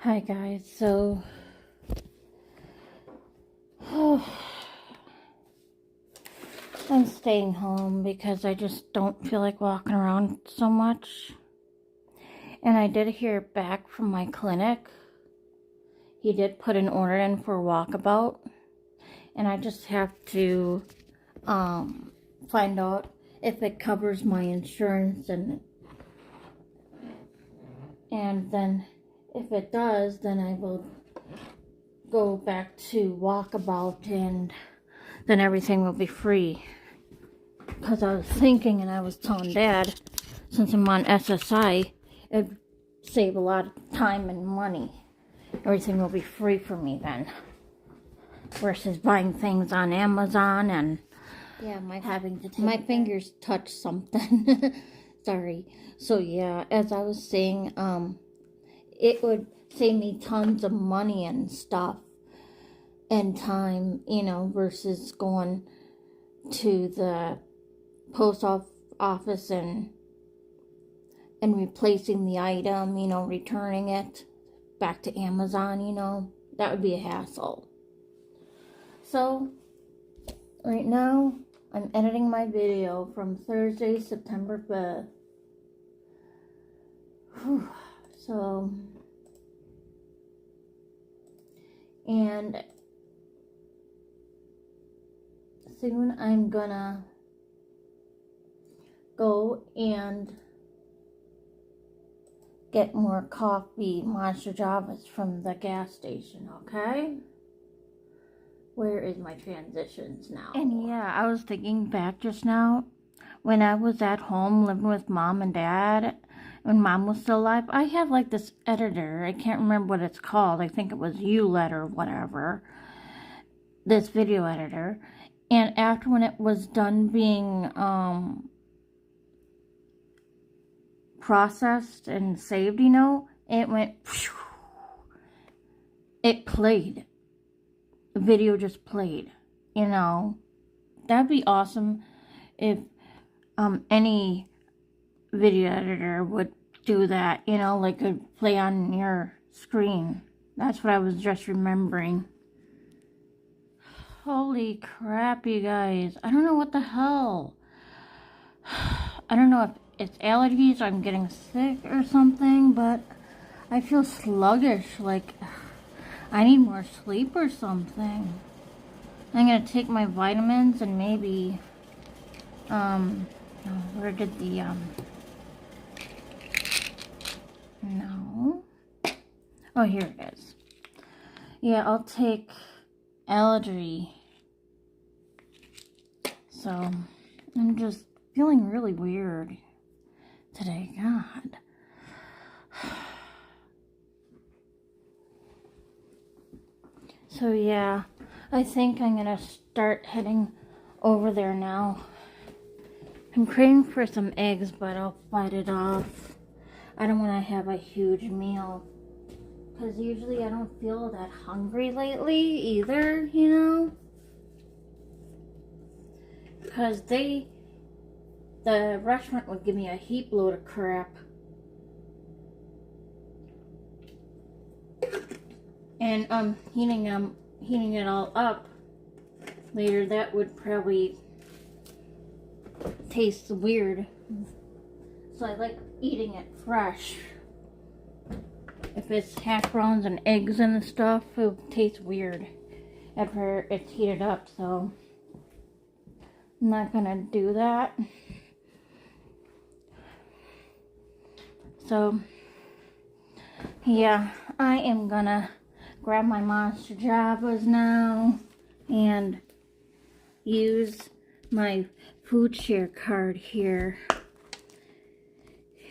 Hi guys, so I'm staying home because I just don't feel like walking around so much. And I did hear back from my clinic. He did put an order in for walkabout, and I just have to find out if it covers my insurance, and then if it does, then I will go back to walkabout, and then everything will be free. Because I was thinking, and I was telling Dad, since I'm on SSI, it'd save a lot of time and money. Everything will be free for me then, versus buying things on Amazon and having to take my fingers touch something. Sorry. So yeah, as I was saying, it would save me tons of money and stuff and time, versus going to the post office and replacing the item, returning it back to Amazon, that would be a hassle. So right now I'm editing my video from Thursday, September 5th. So, and soon I'm gonna go and get more coffee, Monster Javas, from the gas station, okay? Where is my transitions now? And yeah, I was thinking back just now, when I was at home living with Mom and Dad, when Mom was still alive, I have like this editor, I can't remember what it's called, I think it was ULED or whatever, this video editor, and after when it was done being, processed and saved, it went, it played. The video just played, That'd be awesome if any video editor would do that, like a play on your screen. That's what I was just remembering. Holy crap, you guys. I don't know what the hell. I don't know if it's allergies, I'm getting sick or something, but I feel sluggish, like I need more sleep or something. I'm gonna take my vitamins and maybe, where did the, no. Oh, here it is. Yeah, I'll take allergy. So, I'm just feeling really weird today, God. So yeah, I think I'm gonna start heading over there now. I'm craving for some eggs, but I'll fight it off. I don't want to have a huge meal, because usually I don't feel that hungry lately either, because the restaurant would give me a heap load of crap. And heating it all up later, that would probably taste weird. So I like eating it fresh. If it's hash browns and eggs and stuff, it would taste weird after it's heated up, so I'm not gonna do that. So yeah, I am gonna grab my Monster Javas now and use my food share card here.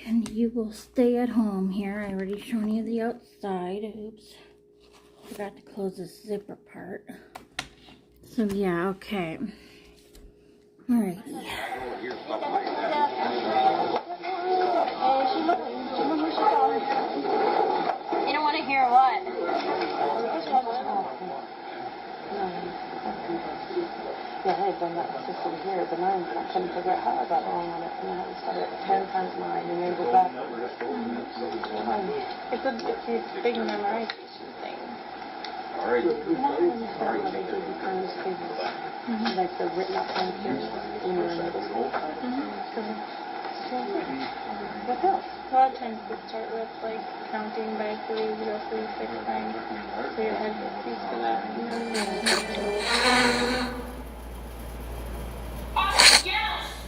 And you will stay at home here. I already shown you the outside. Oops. Forgot to close the zipper part. So yeah, okay. Alright. You don't want to hear what? Yeah, I had done that system here, but now I couldn't figure out how I got wrong on it, and I had to start it 10 times 9 and then go back. It's a big memorization thing. All right. Now I understand why they do the times tables, like the written up times tables when you're in middle school. What else? A lot of times they start with like counting by 3, 0, 3, 6 times. So your head gets used to that.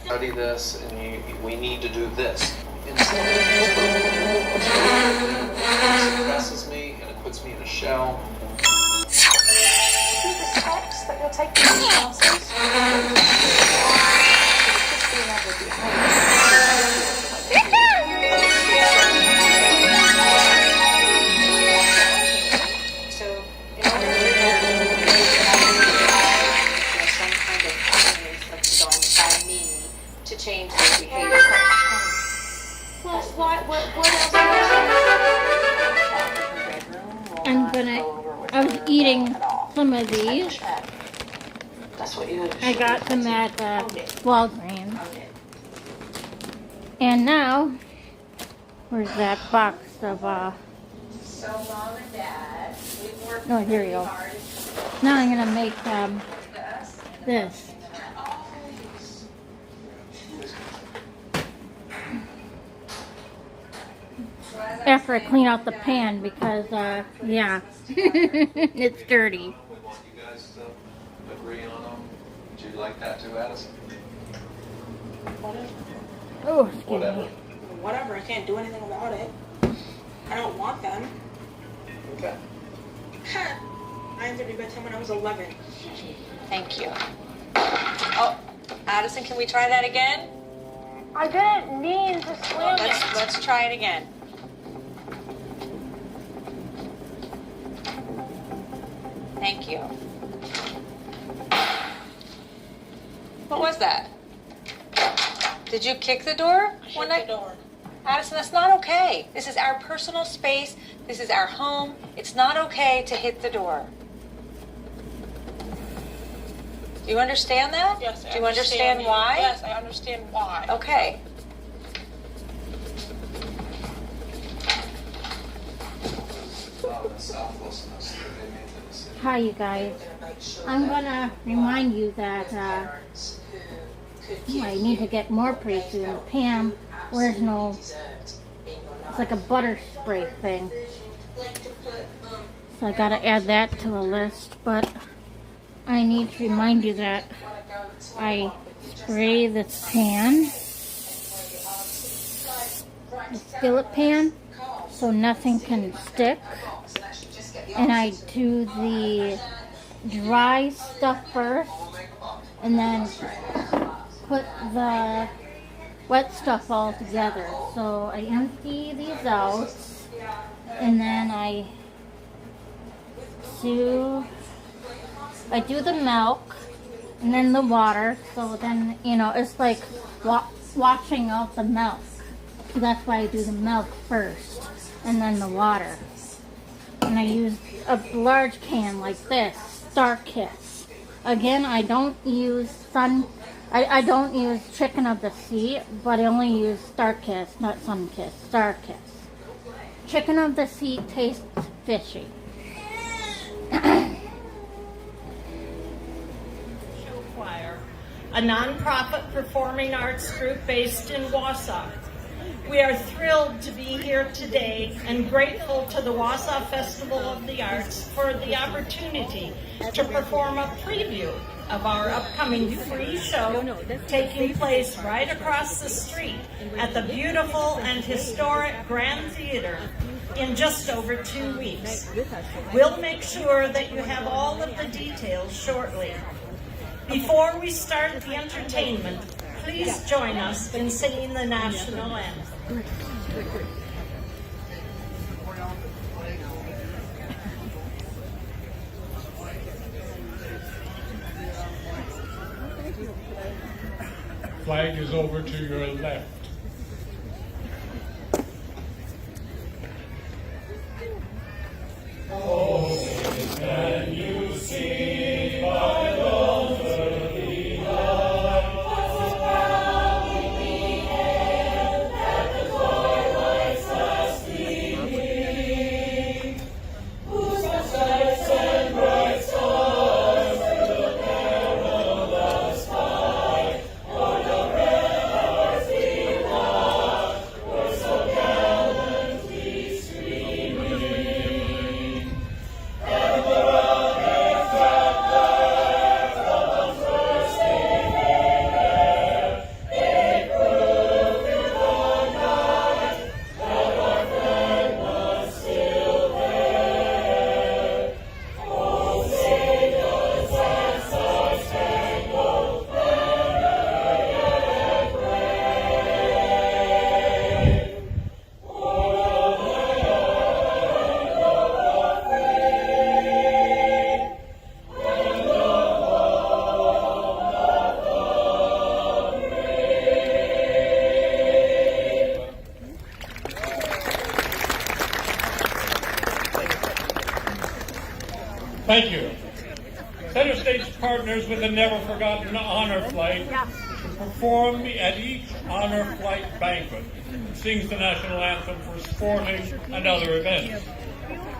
Study this, and we need to do this. Instead, it stresses me and it puts me in a shell. Steps that you'll take to the classes. So, in order to some kind of change that's done by me to change their behavior. Well, what else? I was eating some of these. That's what you I got them at Walgreens. And now, where's that box of, So mom and dad, we've worked oh, here we go. hard. Now I'm gonna make, this. After I clean out the pan because, yeah, it's dirty. You guys agree on them? Would you like that too, Addison? Oh, excuse Whatever. me. Whatever, I can't do anything about it. I don't want them. Okay. I had to be by the time when I was 11. Thank you. Oh, Addison, can we try that again? I didn't mean to slam it. Let's try it again. Thank you. What was that? Did you kick the door? Shut the door. Addison, that's not okay. This is our personal space. This is our home. It's not okay to hit the door. Do you understand that? Yes, I Do you understand why? Yes, I understand why. Okay. Selflessness that they made the decision. Hi, you guys. I'm gonna remind you that, I need to get more pre-food. Pam, where's no, it's like a butter spray thing. So I gotta add that to the list, but I need to remind you that I spray this pan, the skillet pan, so nothing can stick. And I do the dry stuff first, and then put the wet stuff all together. So I empty these out, and then I do the milk, and then the water. So then, you know, it's like washing out the milk. So that's why I do the milk first, and then the water. And I use a large can like this, StarKist. Again, I don't use I don't use Chicken of the Sea, but I only use StarKist, not Sunkist, StarKist. Chicken of the Sea tastes fishy. Choir, a nonprofit performing arts group based in Wausau. We are thrilled to be here today and grateful to the Wausau Festival of the Arts for the opportunity to perform a preview of our upcoming free show taking place right across the street at the beautiful and historic Grand Theater in just over 2 weeks. We'll make sure that you have all of the details shortly. Before we start the entertainment, please join us in singing the national anthem. Flag is over to your left. Oh, can you see my love early? Thank you. Center Stage partners with the Never Forgotten Honor Flight to perform at each Honor Flight banquet. It sings the national anthem for sporting and other events.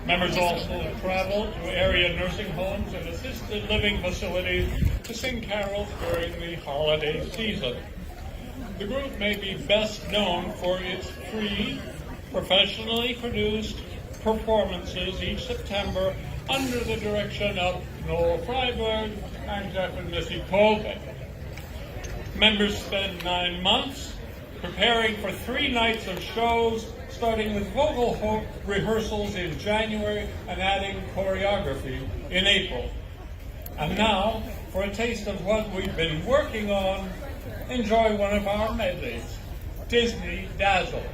Members also travel to area nursing homes and assisted living facilities to sing carols during the holiday season. The group may be best known for its free, professionally produced performances each September under the direction of Noel Freiberg and Jeff and Missy Colvin. Members spend 9 months preparing for 3 nights of shows, starting with vocal rehearsals in January and adding choreography in April. And now, for a taste of what we've been working on, enjoy one of our medleys, Disney Dazzle.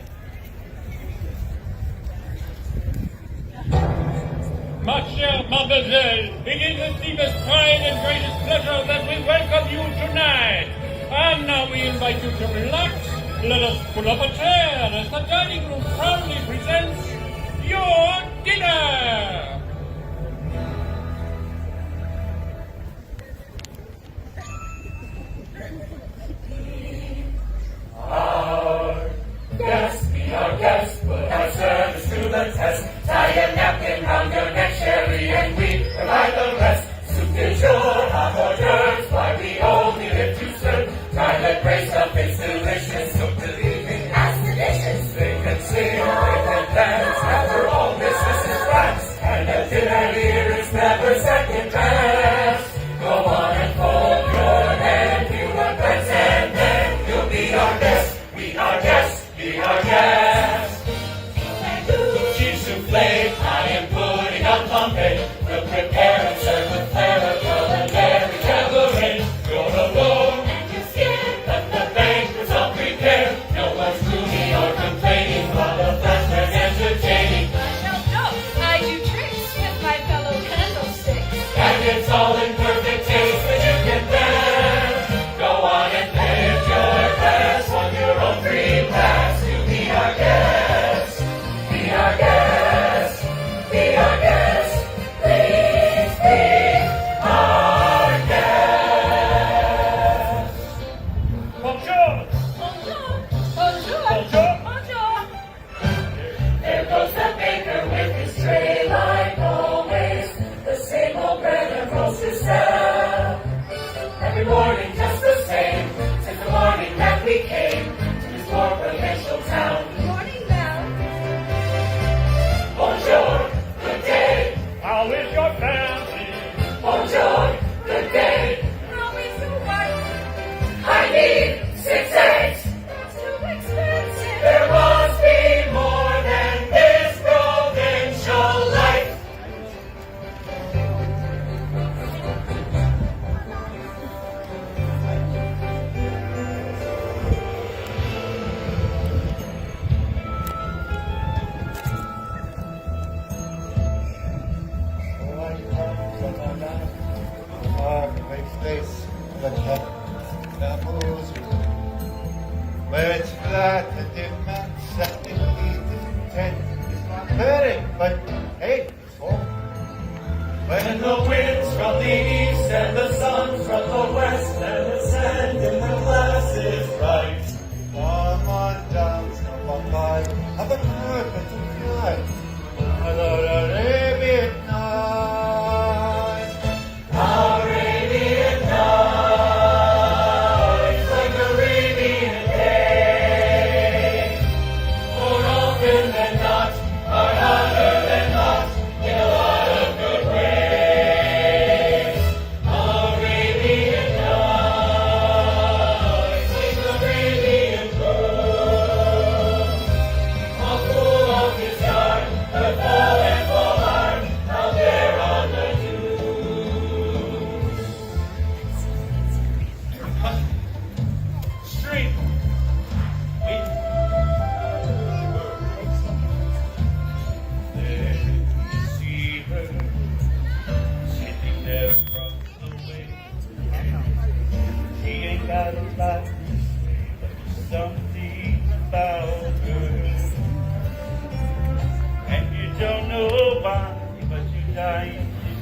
Mademoiselle, it is with deepest pride and greatest pleasure that we welcome you tonight. And now we invite you to relax. Let us pull up a chair as the dining room proudly presents your dinner. Our guest, be our guest, put our service to the test. Tie a napkin round your neck, sherry, and we provide the rest. Soup du jour, hot hors d'oeuvres, why we only live to serve. Try the grace of it's delicious, so believing as delicious. They can sing, they can dance, after all this is France. And a dinner here is never second best. Go on and fold your hand, you want friends, and then you'll be our guest, be our guest, be our guest. Cheese souffle, I am putting up Pompeii. We'll prepare and serve with flair a culinary cabaret. You're alone and you're scared, but the banquet's all prepared. No one's gloomy or complaining while the flatbread's entertaining. No, I do tricks with my fellow candlesticks. And it's all in perfect taste that you can bear. Go on and lift your glass on your own free pass to be our guest. Be our guest. Be our guest. Please be our guest. Bonjour! Bonjour, bonjour, bonjour. There goes the baker with his tray like always. The same old bread and rolls to sell. Every morning just the same, since the morning that we came to this more provincial town. Morning, Belle. Bonjour, good day. How is your family? Bonjour, good day. How is the wife? I need 6 eggs. That's too expensive. There must be more than this provincial life. Where it's flat and immense and the heat is intense, it's not very, but hey, it's home. When the winds from the east and the suns from the west and the sand in the glass is right. Come on down, stop on by, have a perfect night. Another Arabian night. Arabian nights like Arabian days. More often than not, are hotter than hot in a lot of good ways. Arabian nights like Arabian groom. A fool of his yard, but fall and fall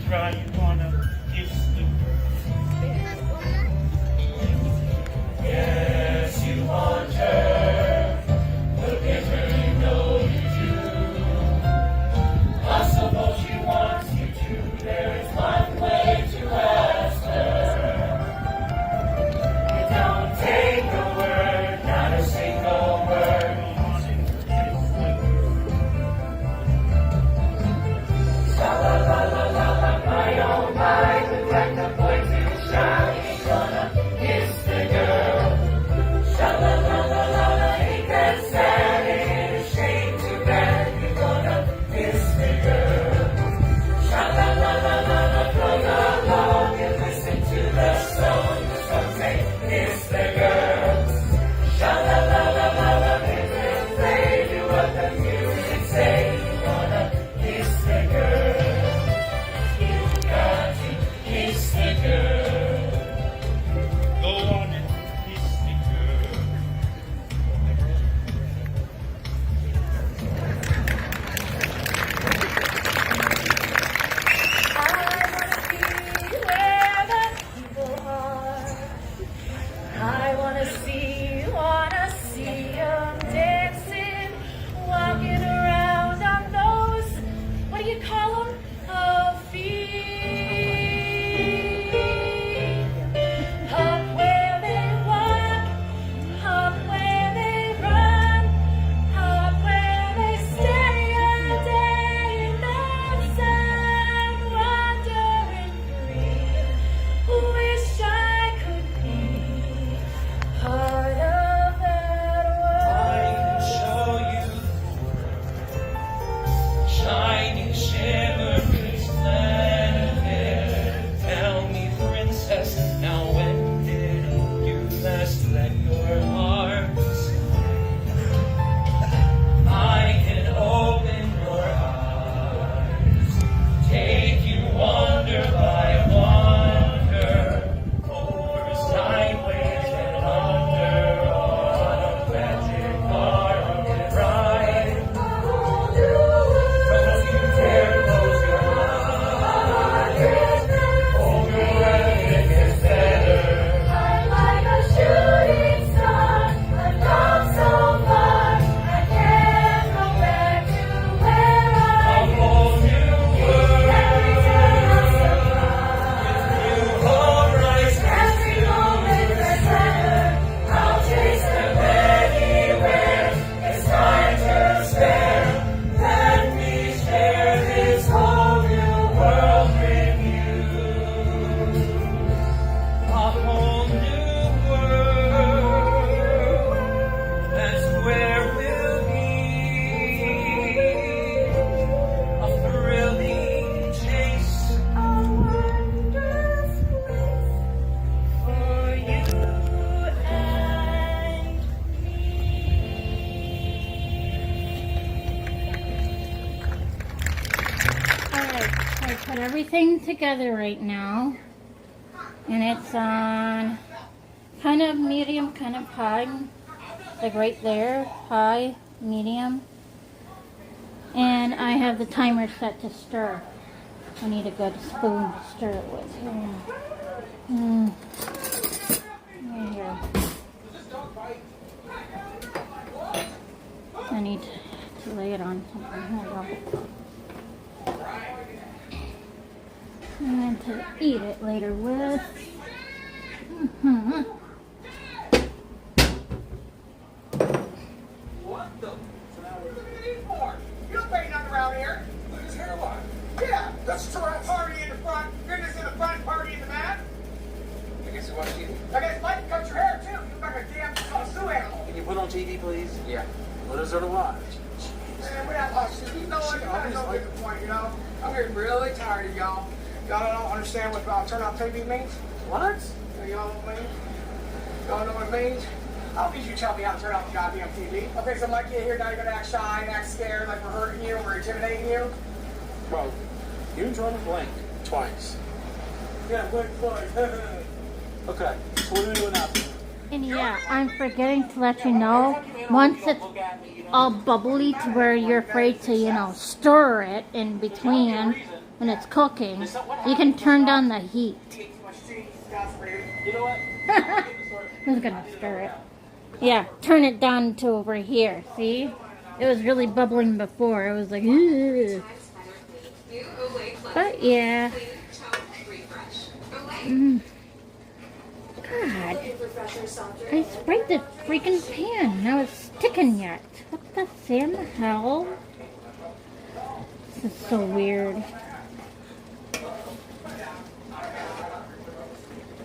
try, you wanna kiss the yes, you want her. Look at her, you know you do. I suppose she wants you to. There is one way to ask her. You don't take a word, not a single word. Sha-la-la-la-la-la, my oh my, the black the boy too shy. Ain't gonna kiss the girl. Sha-la-la-la-la-la, ain't that sad? Ain't a shame too bad. You're gonna kiss the girl. Sha-la-la-la-la-la, float along and listen to the song. The song say, kiss the girl. Sha-la-la-la-la-la, music play, do what the music say. You're gonna kiss the girl. You got to kiss the girl. Go on and kiss the girl. I wanna see them dancing, walking around on those, what do you call them? Feet. Up where they walk, up where they run, up where they stay all day in the sun, wandering free. Wish I could be part of that world. I can show you shining, shimmering planet. Tell me, princess, now when did you last let your heart I can open your eyes, take you wonder by wonder, over sideways and under, on a magic carpet ride. Don't you dare close your eyes, hold your breath, it gets better. I'm like a shooting star, I've gone so far, I can't go back to where A I whole new world, every turn I new horizons, every moment that's better. I'll chase them anywhere. It's time to spare. Let me share this whole new world with you. A whole new world. That's where we'll be. A thrilling chase. A wondrous place for you and Alright, I put everything together right now. And it's on kind of medium, kind of high. Like right there, high, medium. And I have the timer set to stir. I need a good spoon to stir it with. Here. Here. I need to lay it on something. Here we go. And then to eat it later with. What the? What do you need for? You don't pay nothing around here. Look at his hairline. Yeah, that's true. Party in the front, goodness in the front, party in the back. I guess you watch TV. I guess Mike can cut your hair too. You look like a damn zoo animal. Can you put on TV, please? Yeah. What is there to watch? Man, we have watched TV. You know what? You gotta know the point, you know? I'm getting really tired of y'all. Y'all don't understand what turn-on TV means? What? Y'all know what it means? Y'all know what it means? I don't need you to tell me how to turn off the goddamn TV. Okay, so my kid here, now you're gonna act shy and act scared like we're hurting you and we're intimidating you? Bro, you and Jordan blinked twice. Yeah, blink twice. Okay, so what are we doing now? And yeah, I'm forgetting to let you know, once it's all bubbly to where you're afraid to, stir it in between, when it's cooking, you can turn down the heat. You know what? Who's gonna stir it? Yeah, turn it down to over here. See? It was really bubbling before. It was like, ugh. But yeah. God. I sprayed the freaking pan. Now it's sticking yet. What the Sam hell? This is so weird.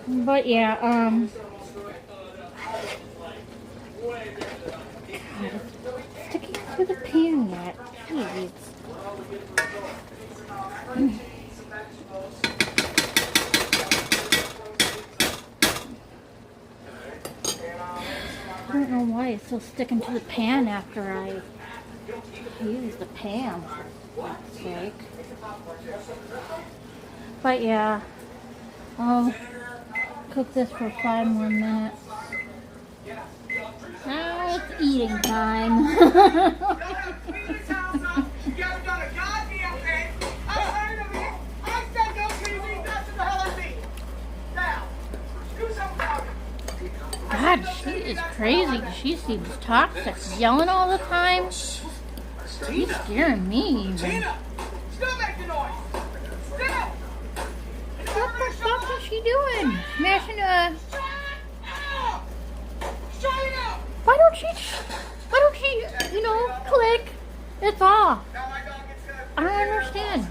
But yeah, God, it's sticking to the pan yet. Jeez. I don't know why it's still sticking to the pan after I use the pan, for God's sake. But yeah, I'll cook this for 5 more minutes. Now it's eating time. You haven't done a goddamn thing. I heard of it. I said no TV. That's what the hell I mean. Now, do something about it. God, she is crazy. She seems toxic. Yelling all the time. She's scaring me even. Tina, still make the noise. Still. What the fuck is she doing? Smashing a... Why don't she, you know, click? It's off. I don't understand.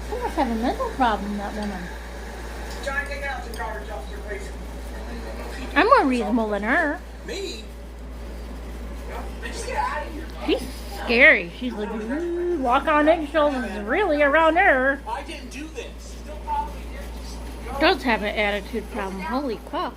She must have a mental problem, that woman. John, take out the garbage dumpster, please. I'm more reasonable than her. Me? Just get out of here. She's scary. She's like, "Ooh, walk on eggshells is really around her." I didn't do this. Does have an attitude problem. Holy fuck.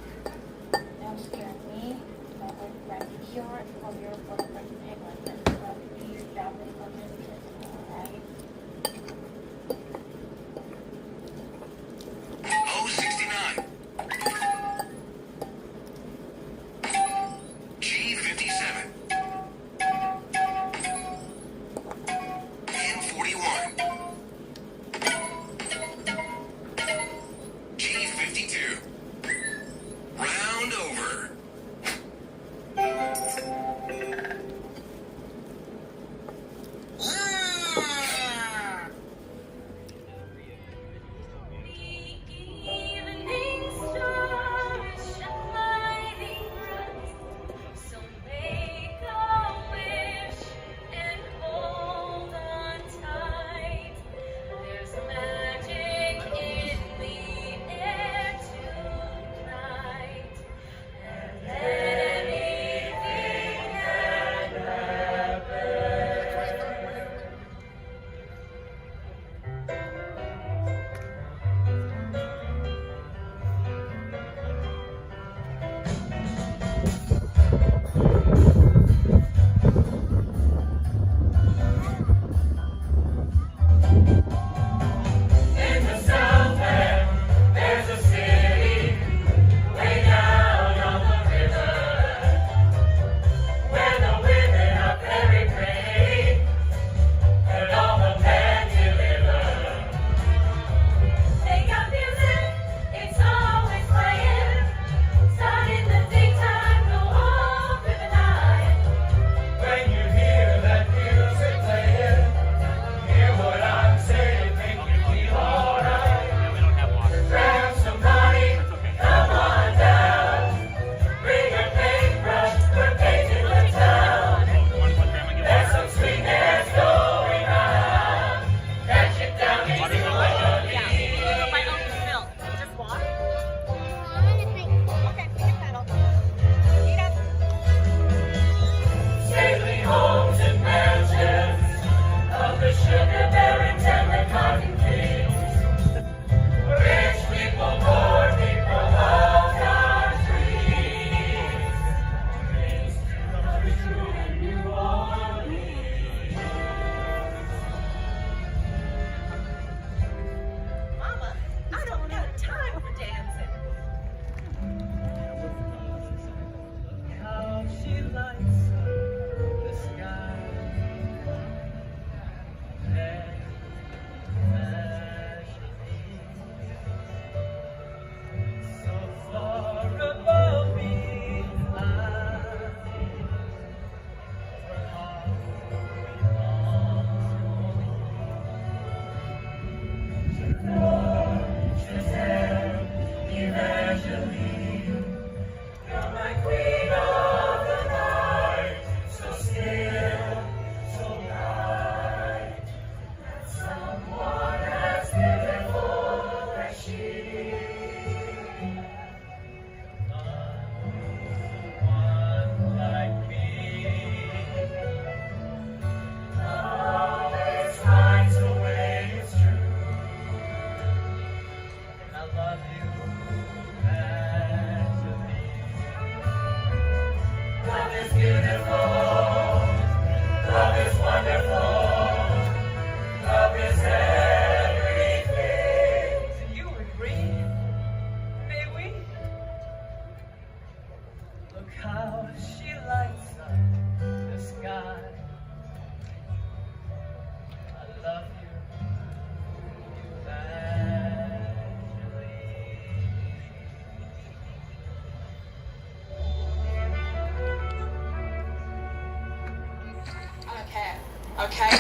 okay?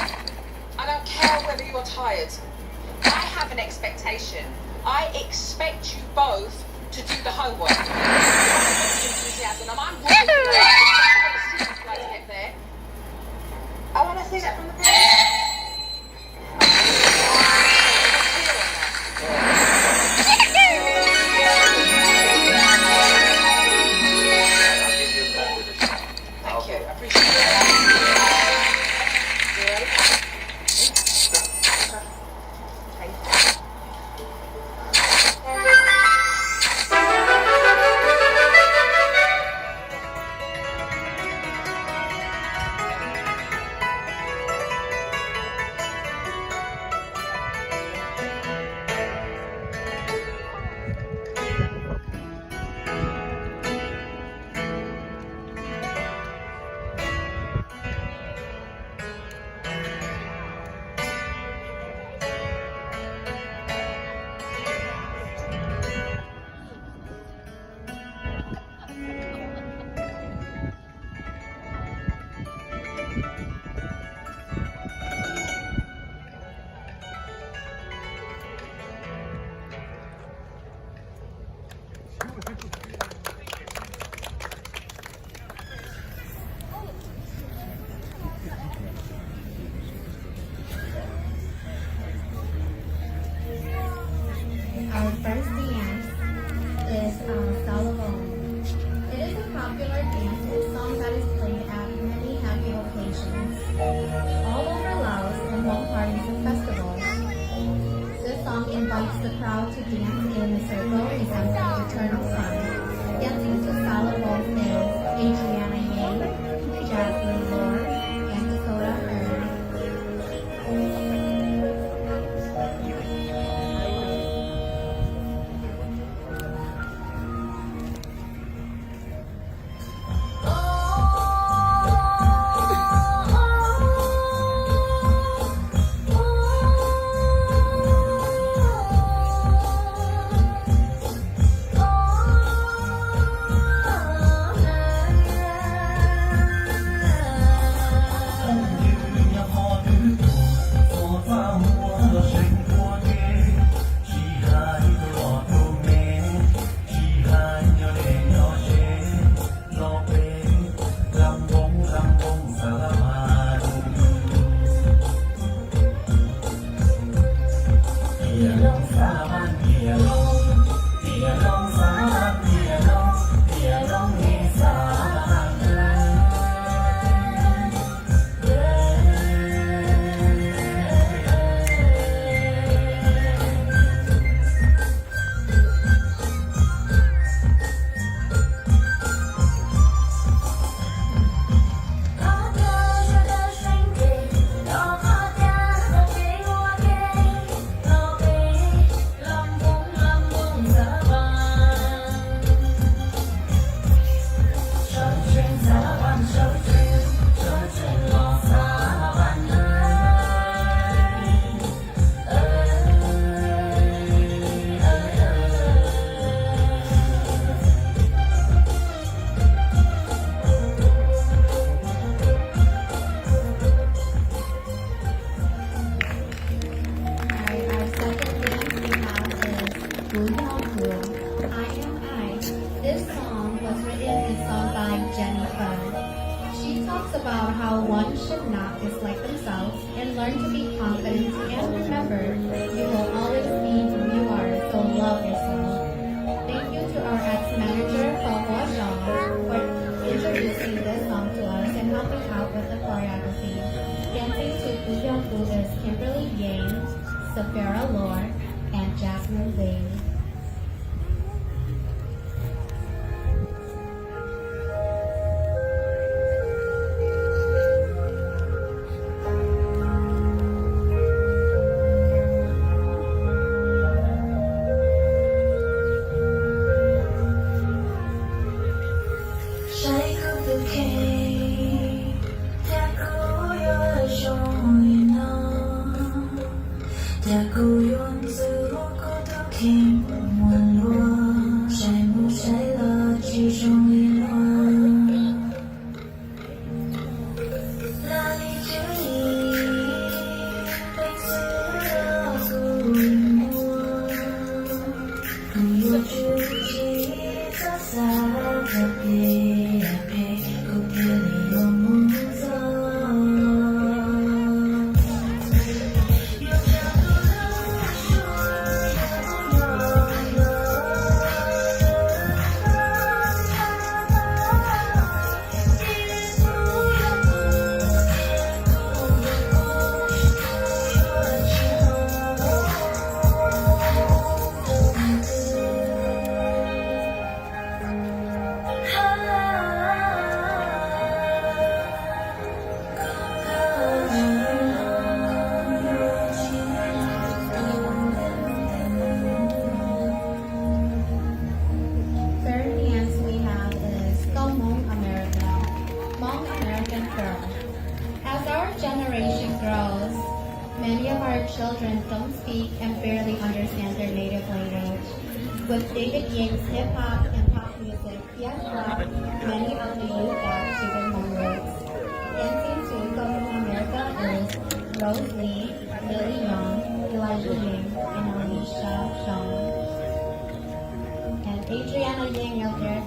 I don't care whether you're tired. I have an expectation. I expect you both to do the homework. Enthusiasm. I'm really to get there. I want to see that from the parents. Thank you. I appreciate it. You ready? Our first dance is Salomon. It is a popular dance and song that is played at many happy occasions all over Laos and home parties and festivals. This song invites the crowd to dance in a circle resembling eternal sun. Dancing to Salomon is Adriana Yang, Jasmine Lord, and Dakota Hearn. About how one should not dislike themselves and learn to be confident and remember you will always be who you are, so love yourself. Thank you to our ex-manager Paul Jean for introducing this song to us and helping out with the choreography. Dancing to Gu Yonggu is Kimberly Yang, Safira Lore, and Jasmine Lee. With David Ying's hip hop and pop music, he has brought many of the youth back to their home roots. Dancing to Come America is Rose Lee, Lily Young, Elijah Ying, and Alicia Shawn. And Adriana Ying out there.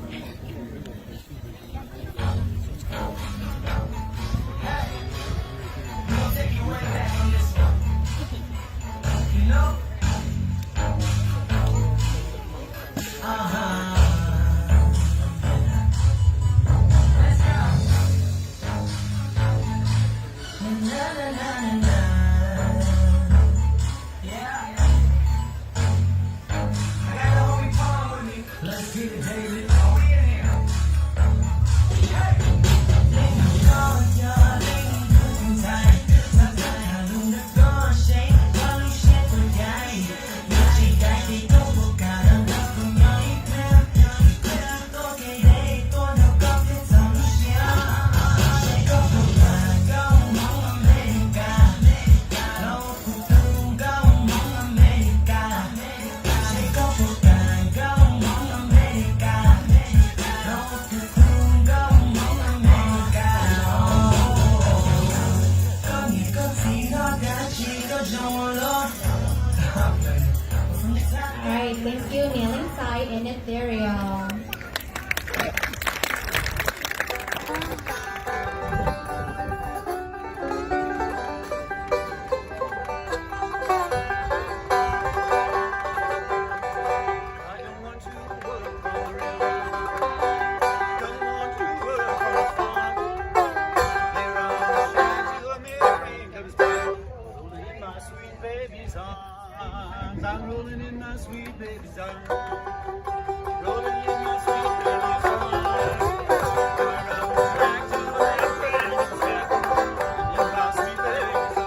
Alright, thank you, Kneeling Side and Ethereal. I'm rolling in my sweet baby's arms. Rolling in my sweet baby's arms. Back to my friend's step. In my sweet baby's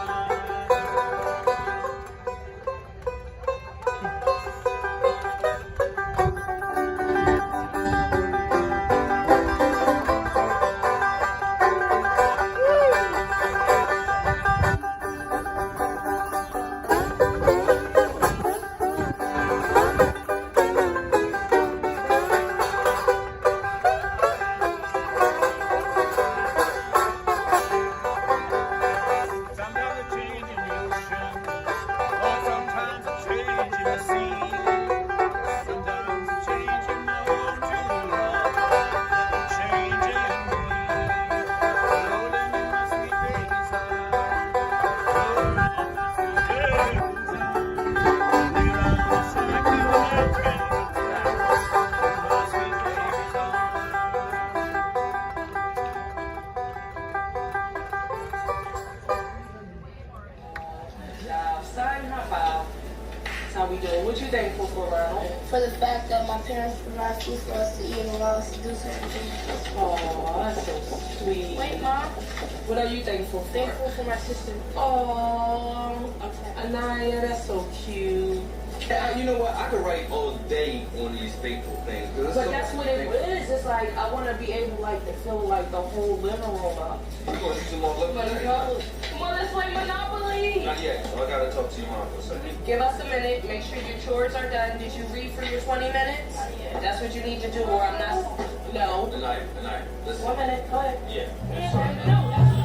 How we doing? What you thankful for, Ronald? For the fact that my parents provide food for us to eat and allow us to do certain things. Oh, that's so sweet. Wait, Mom. What are you thankful for? Thankful for my sister. Oh, Okay. Anaya, that's so cute. You know what? I could write all day on these faithful things. But that's what it is. It's like I want to be able to fill like the whole living room up. We're going to do some more living Let's go. Come on, let's play Monopoly. Not yet, so I gotta talk to your mom for a second. Give us a minute. Make sure your chores are done. Did you read for your 20 minutes? That's what you need to do, or I'm not. No. Good night. Listen. 1 minute. Go ahead. Yeah. No.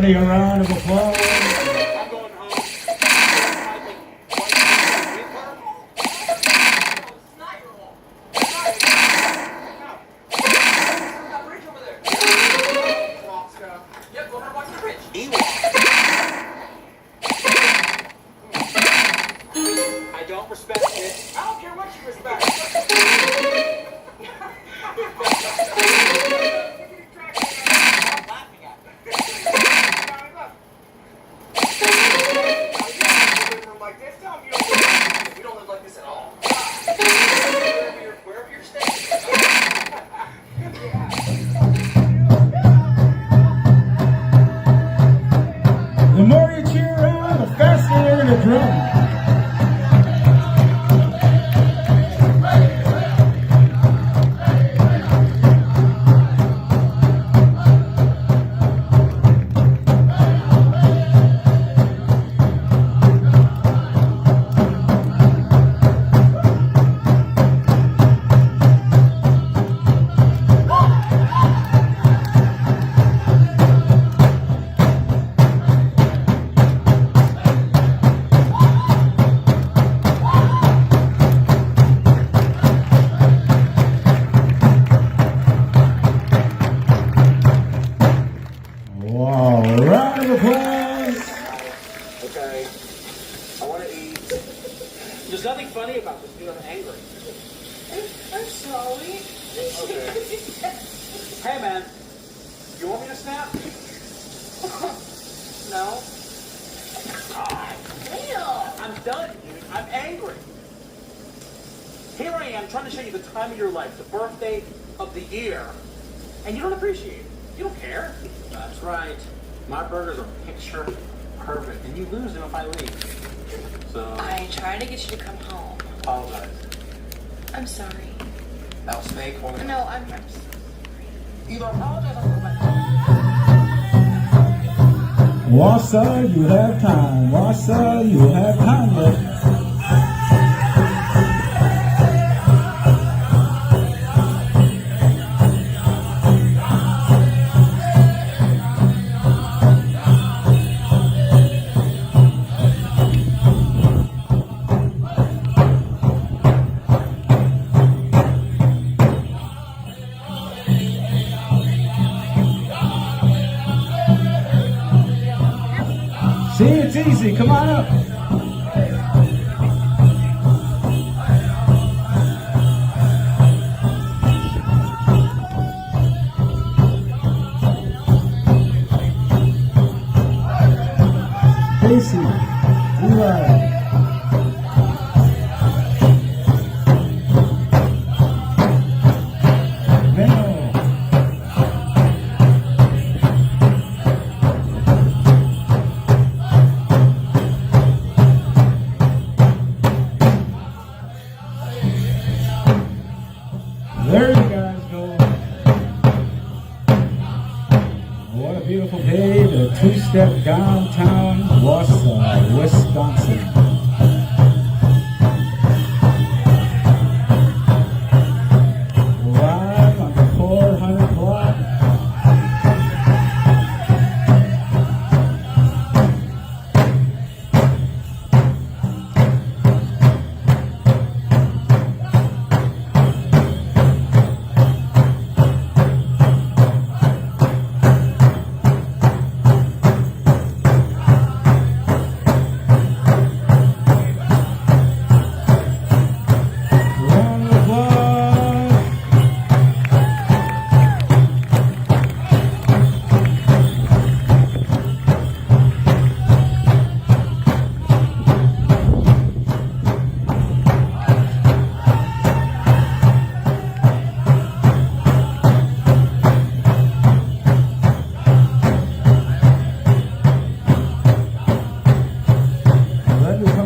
Everybody, a round of applause. I'm going home. Yep, go over and watch the bridge. I don't respect it. I don't care what you respect. Like this, tell me We don't live like this at all. wherever you're staying. The more you cheer around, the faster they're going to drum. Wow, round of applause. Okay. I want to eat. There's nothing funny about this, dude. I'm angry. I'm sorry. Okay. Hey, man. You want me to snap? No. I'm done, dude. I'm angry. Here I am trying to show you the time of your life, the birthday of the year, and you don't appreciate it. You don't care. That's right. My burgers are picture perfect, and you lose them if I leave. So. I tried to get you to come home. Apologize. I'm sorry. That was fake. Or No, I'm sorry. either apologize or go back. Wassa, you have time. Wassa, you have time left. See, it's easy. Come on up. Casey, Eli. There you guys go. What a beautiful day. The two-step downtown Wausau, Wisconsin. Live on the 400 block.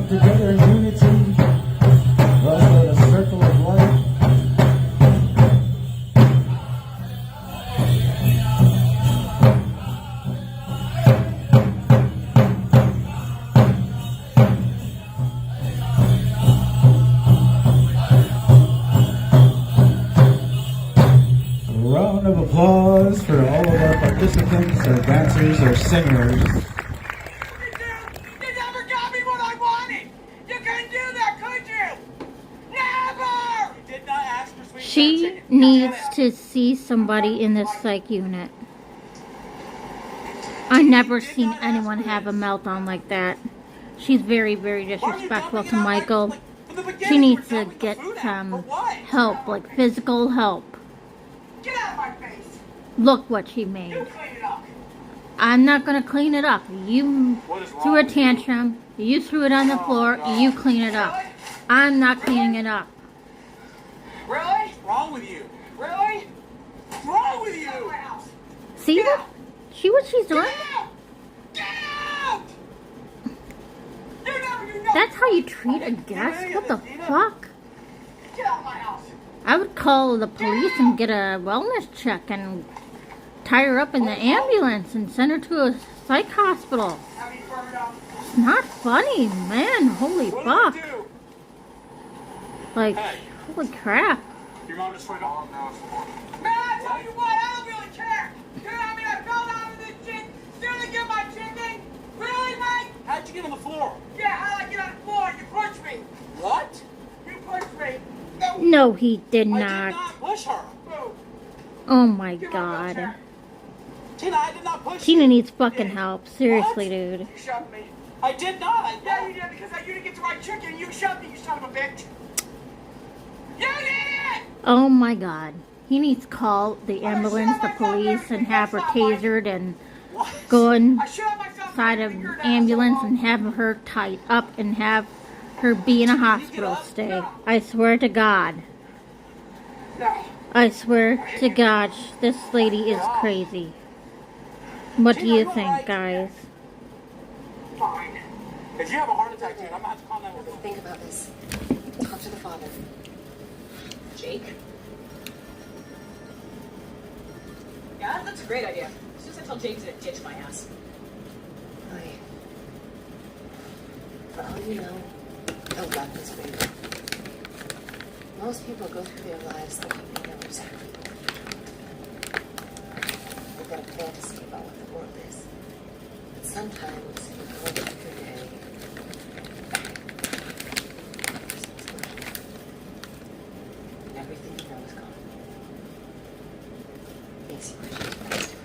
Together in unity, rather than a circle of life. A round of applause for all of our participants. participants or dancers or singers. You never got me what I wanted! You couldn't do that, could you? Never! You did not ask for sweet She chicken. needs to see somebody in this psych unit. I never seen anyone have a meltdown like that. She's very, very disrespectful to Michael. She needs to get some help, like physical help. Get out of my face! Look what she made. You clean it up! I'm not gonna clean it up. You What is wrong threw a with tantrum. You threw it on the floor. You clean it up. I'm not cleaning it up. Really? What's wrong with you? Really? What's wrong with you? See that? See what she's doing? Get out! You know. That's how you treat a guest? What the fuck? Get out of my house! I would call the police and get a wellness check and tie her up in the ambulance and send her to a psych hospital. It's not funny, man. Holy fuck. Like, holy crap. Your mom just went off now. Man, I tell you what, I don't really care. You know what I mean? I fell down in this shit. Still to get my chicken. Really, Mike? How'd you get on the floor? Yeah, how'd I get on the floor? You pushed me. What? You pushed me. No, he did I not. did not push her. Oh my god. Tina, I did not push Tina you. needs fucking help. Seriously, dude. You shoved me. I did not. Yeah, you did because you didn't get to my chicken. You shoved me, you son of a bitch. You did it! Oh my god. He needs to call the ambulance, the police, and have her tasered and go inside of an ambulance and have her tied up and have her be in a hospital stay. I swear to God. I swear to God, this lady is crazy. What do you think, guys? Fine. If you have a heart attack, dude, I'm going to have to call 911. Think about this. Talk to the father. Jake? Yeah, that's a great idea. As soon as I tell Jake to ditch my ass. Right. For all you know, he'll got this for you. Most people go through their lives thinking they know exactly what they've got a fantasy about what the world is. But sometimes you go about your day. And everything you know is gone. Makes you wish you could face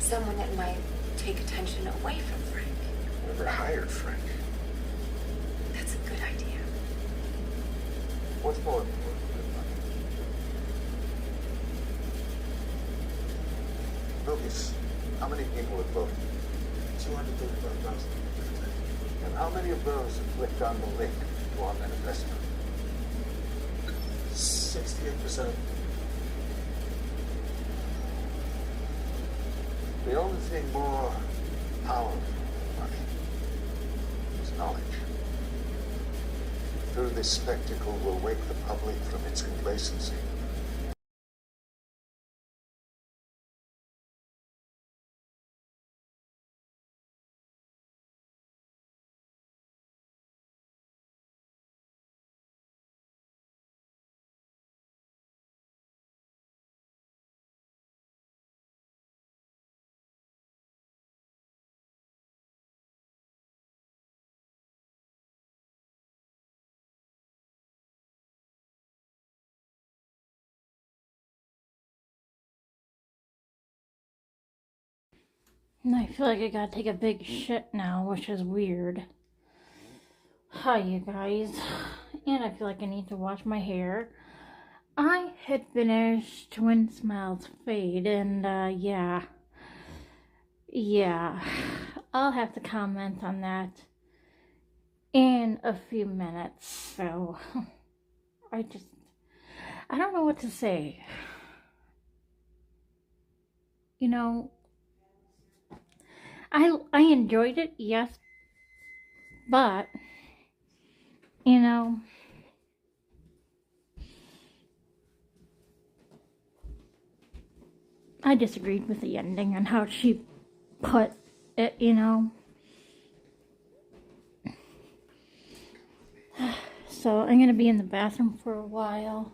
someone that might take attention away from Frank. Never hired Frank. That's a good idea. What's more important than money? Lucas, how many people have voted? 235,000. And how many of those have clicked on the link to our manifesto? 68%. The only thing more powerful than money is knowledge. Through this spectacle, we'll wake the public from its complacency. And I feel like I gotta take a big shit now, which is weird. Hi, you guys. And I feel like I need to wash my hair. I had finished Twin Smiles Fade, and yeah. I'll have to comment on that in a few minutes. So, I don't know what to say. You know, I enjoyed it, yes, but, you know, I disagreed with the ending and how she put it, you know. So I'm gonna be in the bathroom for a while.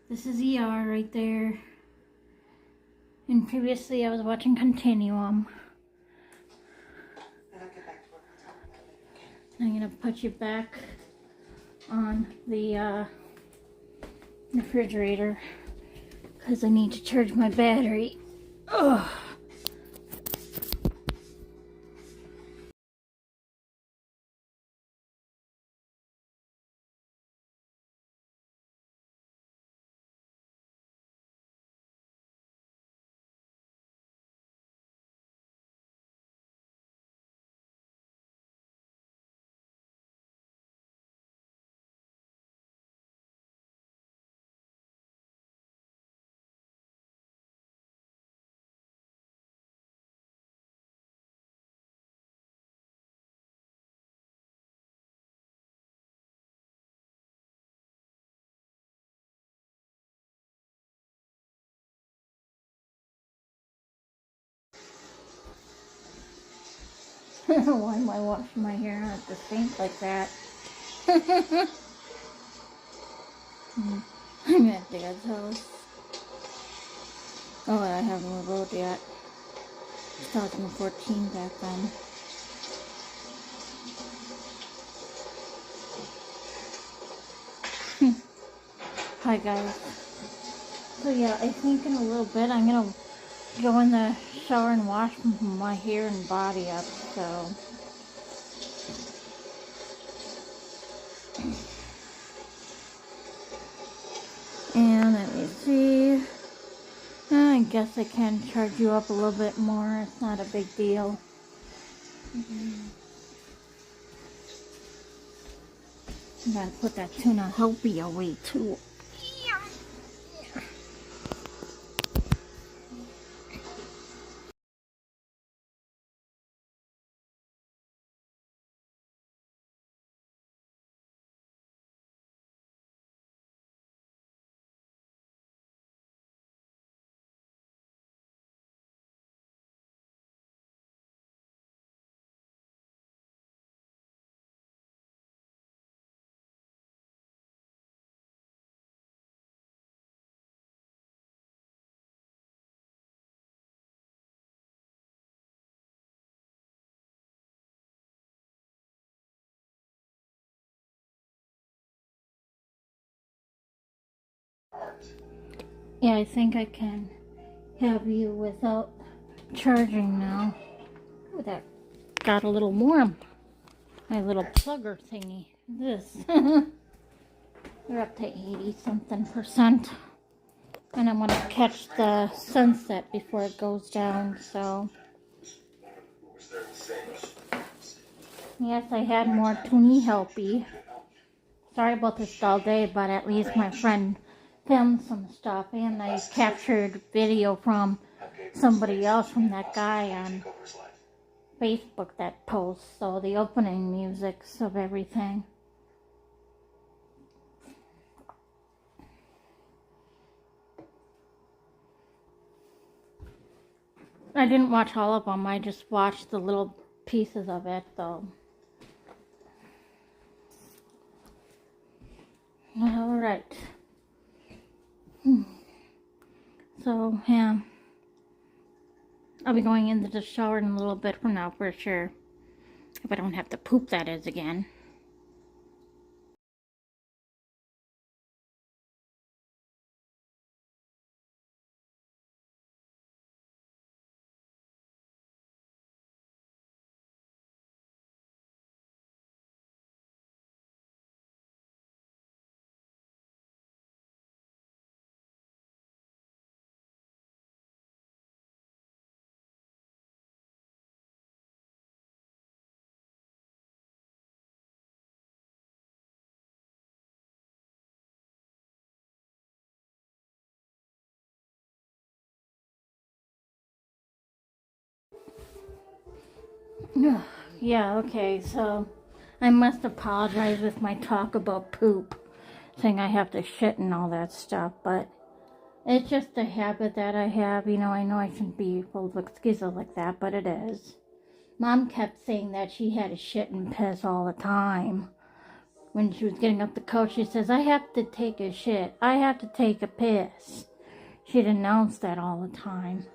This is ER right there. And previously I was watching Continuum. I'm gonna put you back on the refrigerator because I need to charge my battery. Ugh. Why am I washing my hair at the sink like that? I'm at Dad's house. Oh, I haven't removed yet. 2014 back then. Hi guys. So yeah, I think in a little bit I'm gonna go in the shower and wash my hair and body up, so. And let me see. I guess I can charge you up a little bit more. It's not a big deal. I gotta put that tuna helpy away too. Yeah, I think I can have you without charging now. Ooh, that got a little warm. My little plugger thingy. This. We're up to 80-something%. And I want to catch the sunset before it goes down, so. Yes, I had more Toonie helpy. Sorry about this all day, but at least my friend filmed some stuff, and I captured video from somebody else, from that guy on Facebook that posts, so the opening musics of everything. I didn't watch all of them, I just watched the little pieces of it, though. Alright. So, yeah. I'll be going into the shower in a little bit from now for sure. If I don't have to poop, that is, again. Yeah, okay, so I must apologize with my talk about poop, saying I have to shit and all that stuff, but it's just a habit that I have. You know I shouldn't be full of excuses like that, but it is. Mom kept saying that she had to shit and piss all the time. When she was getting up the coach, she says, I have to take a shit. I have to take a piss. She'd announce that all the time.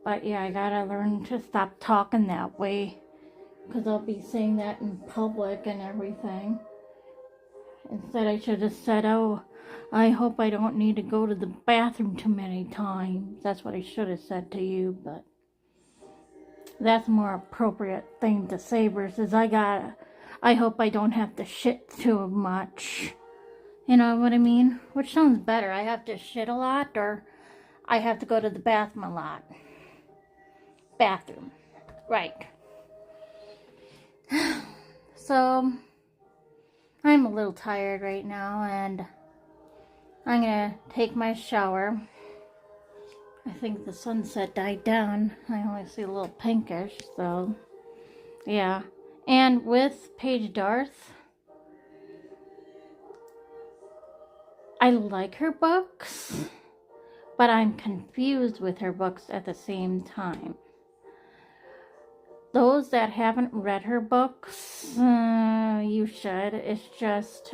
But yeah, I gotta learn to stop talking that way, because I'll be saying that in public and everything. Instead, I should have said, oh, I hope I don't need to go to the bathroom too many times. That's what I should have said to you, but that's a more appropriate thing to say versus I hope I don't have to shit too much. You know what I mean? Which sounds better. I have to shit a lot, or I have to go to the bathroom a lot. Bathroom. Right. So, I'm a little tired right now, and I'm gonna take my shower. I think the sunset died down. I only see a little pinkish, so yeah. And with Paige Darth, I like her books, but I'm confused with her books at the same time. Those that haven't read her books, you should. It's just,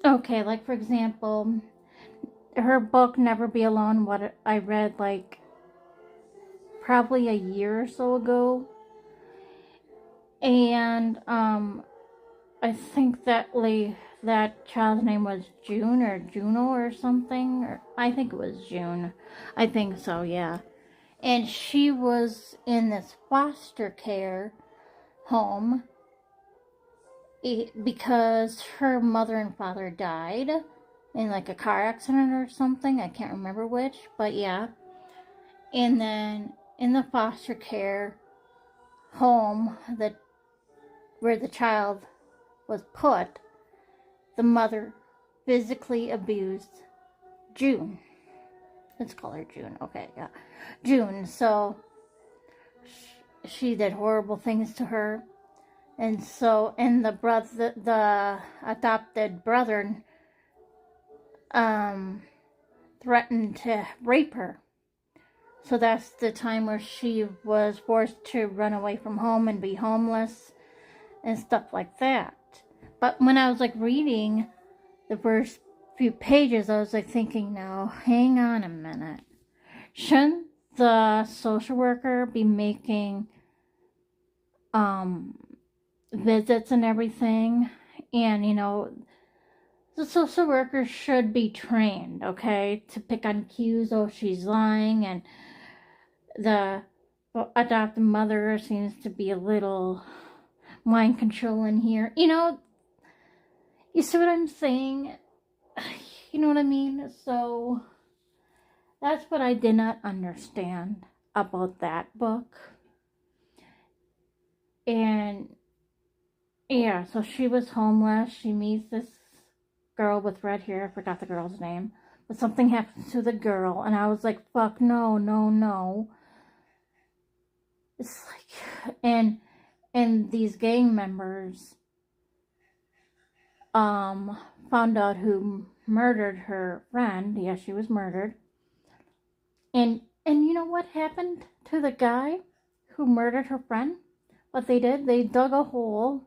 okay, like for example, her book Never Be Alone, what I read like probably a year or so ago. And I think that child's name was June or Juno or something. Or I think it was June. I think so, yeah. And she was in this foster care home because her mother and father died in like a car accident or something. I can't remember which, but yeah. And then in the foster care home where the child was put, the mother physically abused June. Let's call her June. Okay, yeah. June. So she did horrible things to her. And so, and the adopted brother threatened to rape her. So that's the time where she was forced to run away from home and be homeless and stuff like that. But when I was like reading the first few pages, I was like thinking, now, hang on a minute. Shouldn't the social worker be making visits and everything? And, you know, the social worker should be trained, okay, to pick on cues. Oh, she's lying, and the adopted mother seems to be a little mind controlling here. You know, you see what I'm saying? You know what I mean? So that's what I did not understand about that book. And yeah, so she was homeless. She meets this girl with red hair. I forgot the girl's name. But something happens to the girl, and I was like, fuck, no, no, no. It's like, and these gang members found out who murdered her friend. Yeah, she was murdered. And you know what happened to the guy who murdered her friend? What they did, they dug a hole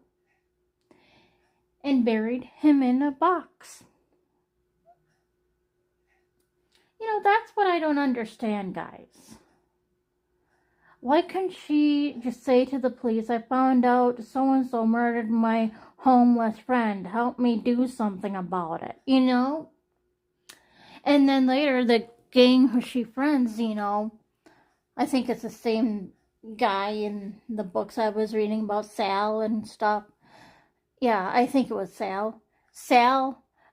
and buried him in a box. You know, that's what I don't understand, guys. Why couldn't she just say to the police, I found out so-and-so murdered my homeless friend. Help me do something about it, you know? And then later, the gang who she friends, you know, I think it's the same guy in the books I was reading about, Sal and stuff. Yeah, I think it was Sal.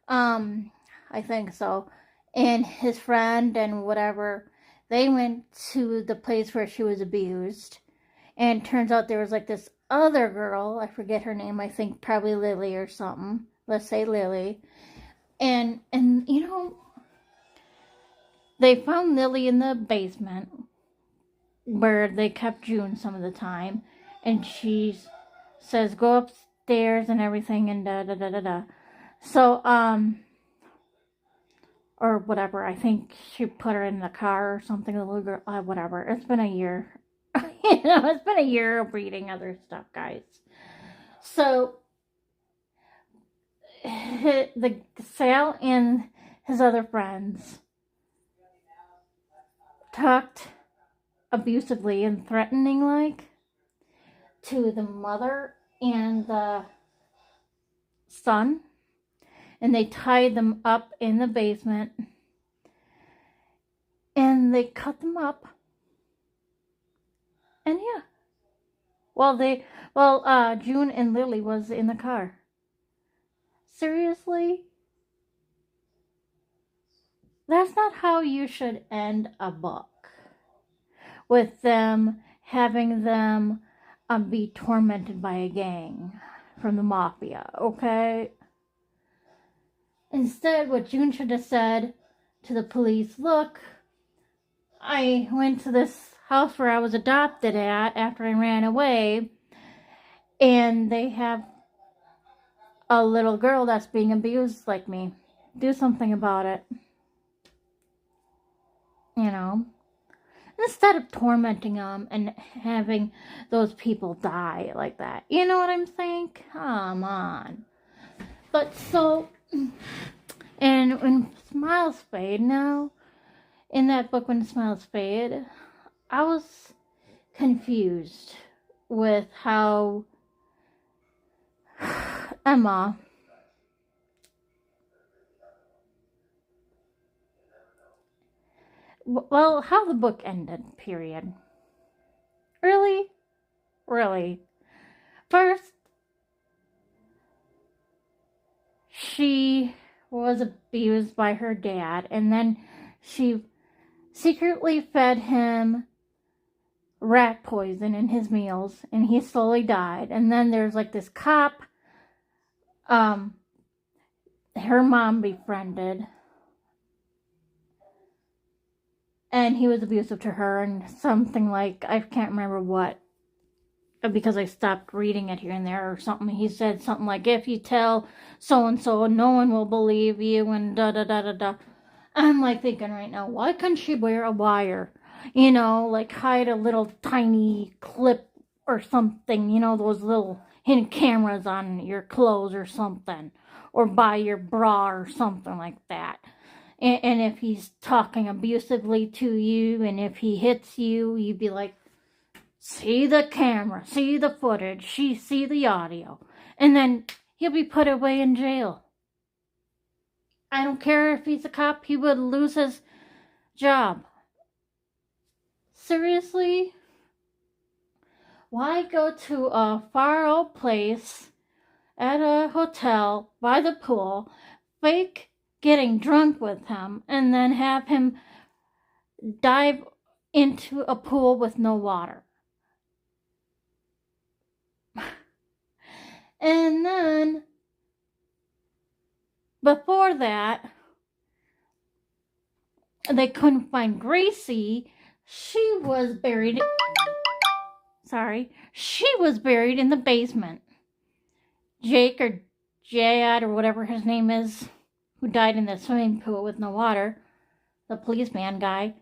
I think so. And his friend and whatever, they went to the place where she was abused. And turns out there was like this other girl, I forget her name, I think probably Lily or something. Let's say Lily. And you know, they found Lily in the basement where they kept June some of the time, and she says go upstairs and everything and da da da da da. So or whatever. I think she put her in the car or something. The little girl, whatever. It's been a year. You know, it's been a year of reading other stuff, guys. So Sal and his other friends talked abusively and threatening like to the mother and the son, and they tied them up in the basement and they cut them up. And yeah, June and Lily was in the car. Seriously? That's not how you should end a book. With them having them be tormented by a gang from the mafia, okay? Instead, what June should have said to the police, look, I went to this house where I was adopted at after I ran away, and they have a little girl that's being abused like me. Do something about it. You know? Instead of tormenting them and having those people die like that. You know what I'm saying? Come on. But so, and when smiles fade now, in that book When Smiles Fade, I was confused with how Emma how the book ended, period. Really? First, she was abused by her dad, and then she secretly fed him rat poison in his meals, and he slowly died. And then there's like this cop her mom befriended, and he was abusive to her, and something like, I can't remember what, because I stopped reading it here and there or something. He said something like, if you tell so-and-so, no one will believe you, and da-da-da-da-da. I'm like thinking right now, why couldn't she wear a wire? You know, like hide a little tiny clip or something, you know, those little hidden cameras on your clothes or something, or by your bra or something like that. And if he's talking abusively to you, and if he hits you, you'd be like, see the camera, see the footage, see the audio. And then he'll be put away in jail. I don't care if he's a cop, he would lose his job. Seriously? Why go to a far old place at a hotel by the pool, fake getting drunk with him, and then have him dive into a pool with no water? And then, before that, they couldn't find Gracie. She was buried in the basement. Jake or Jad or whatever his name is, who died in the swimming pool with no water, the policeman guy,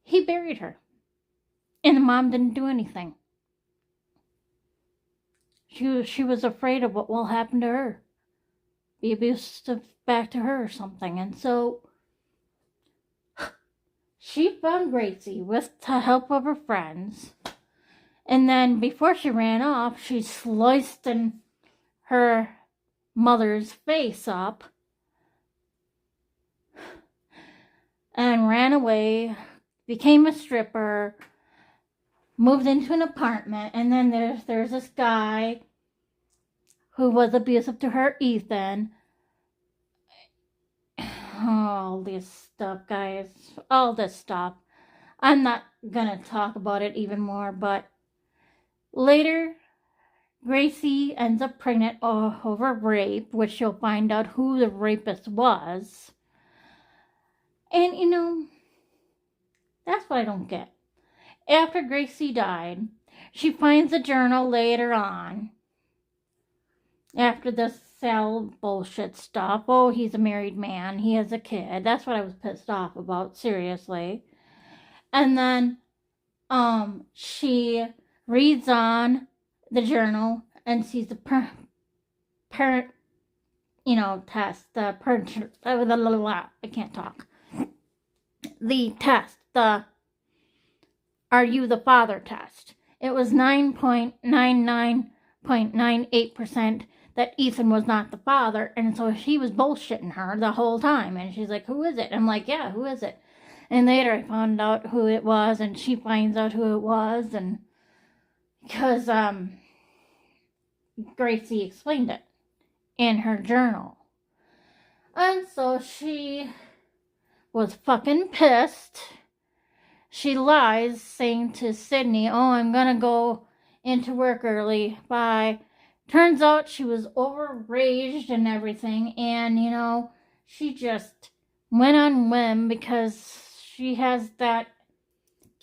he buried her. And the mom didn't do anything. She was afraid of what will happen to her. Be abusive back to her or something. And so she found Gracie with the help of her friends. And then before she ran off, she sliced her mother's face up and ran away, became a stripper, moved into an apartment, and then there's this guy who was abusive to her, Ethan. All this stuff, guys. All this stuff. I'm not gonna talk about it even more, but later Gracie ends up pregnant over rape, which she'll find out who the rapist was. And, you know, that's what I don't get. After Gracie died, she finds a journal later on. After the Sal bullshit stuff. Oh, he's a married man. He has a kid. That's what I was pissed off about, seriously. And then, she reads on the journal and sees the parent, you know, test. The parent, I can't talk. The test, the Are You the Father test. It was 9.99.98% that Ethan was not the father, and so he was bullshitting her the whole time. And she's like, who is it? I'm like, yeah, who is it? And later I found out who it was, and she finds out who it was, and because Gracie explained it in her journal. And so she was fucking pissed. She lies, saying to Sydney, oh, I'm gonna go into work early. Bye. Turns out she was overraged and everything, and, you know, she just went on whim because she has that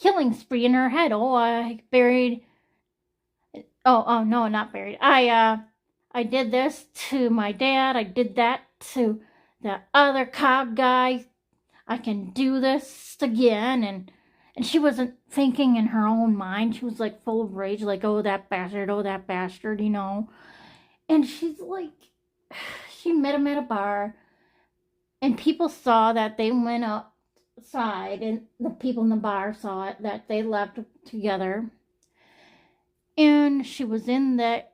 killing spree in her head. Oh, I buried... Oh, no, not buried. I did this to my dad. I did that to the other cop guy. I can do this again, and she wasn't thinking in her own mind. She was like full of rage, like, oh, that bastard, you know. And she's like, she met him at a bar, and people saw that they went outside, and the people in the bar saw it, that they left together. And she was in that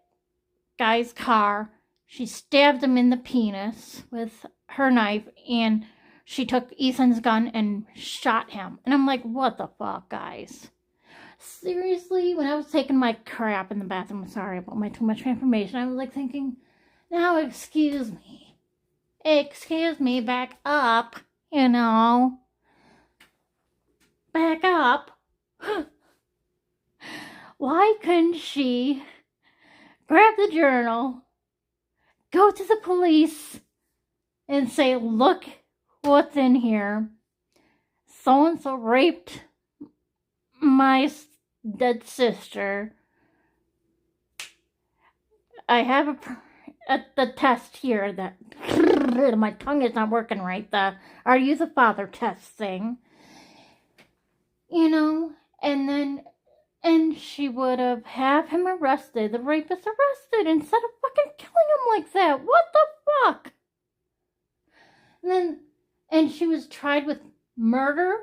guy's car. She stabbed him in the penis with her knife, and she took Ethan's gun and shot him. And I'm like, what the fuck, guys? Seriously? When I was taking my crap in the bathroom, I'm sorry about my too much information, I was like thinking, now excuse me, back up, you know. Back up. Why couldn't she grab the journal, go to the police, and say, look what's in here. So-and-so raped my dead sister. I have the test here that my tongue is not working right. The Are You the Father test thing. You know, and she would have him arrested, the rapist arrested, instead of fucking killing him like that. What the fuck? And she was tried with murder,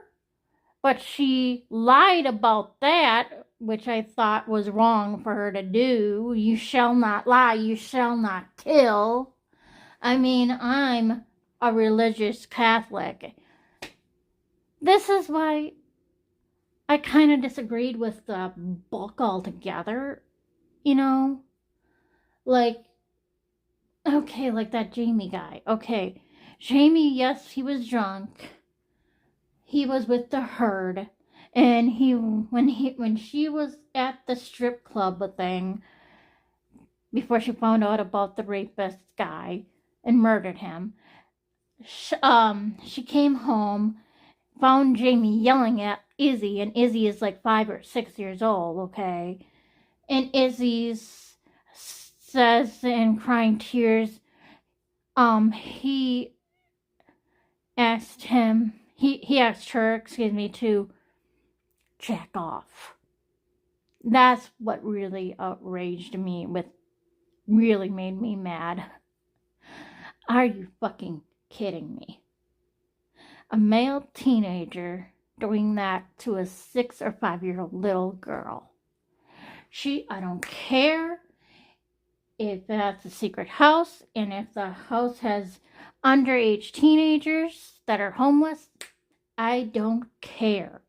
but she lied about that, which I thought was wrong for her to do. You shall not lie, you shall not kill. I mean, I'm a religious Catholic. This is why I kind of disagreed with the book altogether, you know? Like, okay, like that Jamie guy. Okay, Jamie, yes, he was drunk. He was with the herd. And when she was at the strip club thing, before she found out about the rapist guy and murdered him, she came home, found Jamie yelling at Izzy, and Izzy is like 5 or 6 years old, okay? And Izzy says in crying tears, he asked her, to jack off. That's what really outraged me, really made me mad. Are you fucking kidding me? A male teenager doing that to a 6 or 5-year-old little girl. I don't care if that's a secret house, and if the house has underage teenagers that are homeless, I don't care.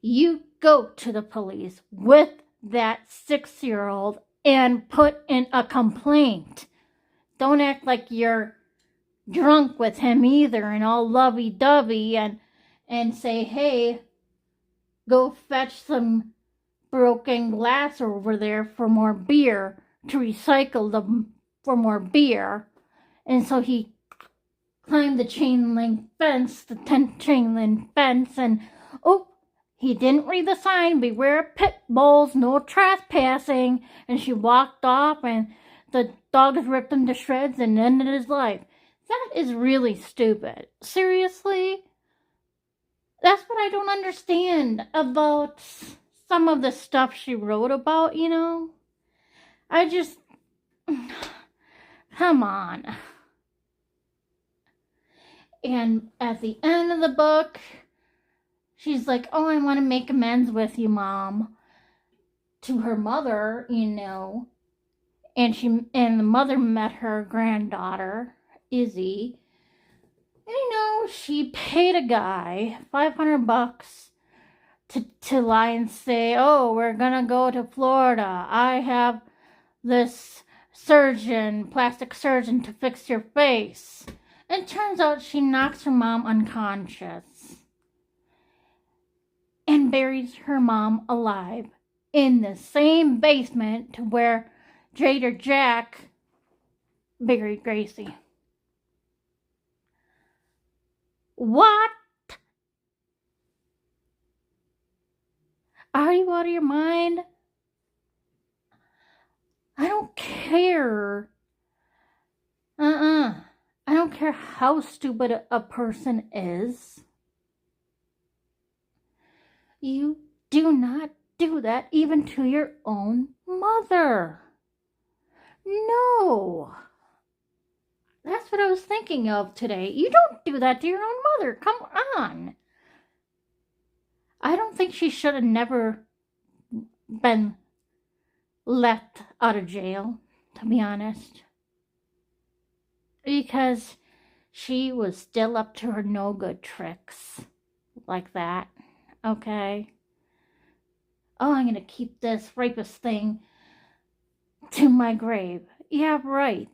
You go to the police with that 6-year-old and put in a complaint. Don't act like you're drunk with him either and all lovey-dovey and say, hey, go fetch some broken glass over there for more beer to recycle them for more beer. And so he climbed the chain link fence, the 10 chain link fence, and he didn't read the sign, beware of pit bulls, no trespassing, and she walked off, and the dog has ripped him to shreds and ended his life. That is really stupid. Seriously? That's what I don't understand about some of the stuff she wrote about, you know? I just... Come on. And at the end of the book, she's like, oh, I want to make amends with you, Mom. To her mother, you know. And the mother met her granddaughter, Izzy. And, you know, she paid a guy $500 to lie and say, oh, we're going to go to Florida. I have this plastic surgeon to fix your face. And it turns out she knocks her mom unconscious and buries her mom alive in the same basement to where Jade or Jack buried Gracie. What? Are you out of your mind? I don't care. I don't care how stupid a person is. You do not do that even to your own mother. No. That's what I was thinking of today. You don't do that to your own mother. Come on. I don't think she should have never been let out of jail, to be honest. Because she was still up to her no good tricks like that. Okay? Oh, I'm going to keep this rapist thing to my grave. Yeah, right.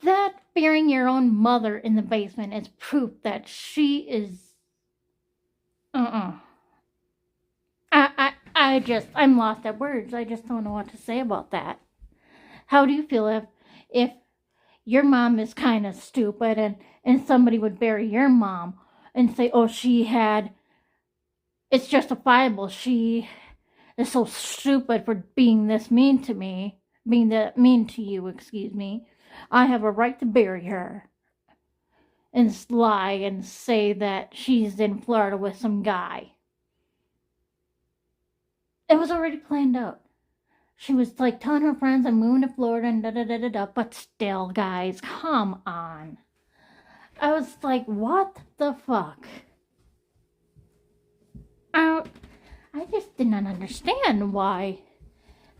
That burying your own mother in the basement is proof that she is... I'm lost at words. I just don't know what to say about that. How do you feel if your mom is kind of stupid and somebody would bury your mom and say, oh, it's justifiable. She is so stupid for being this mean to me, being that mean to you, excuse me. I have a right to bury her and lie and say that she's in Florida with some guy. It was already planned out. She was like telling her friends I'm moving to Florida and da-da-da-da-da, but still, guys, come on. I was like, what the fuck? I just did not understand why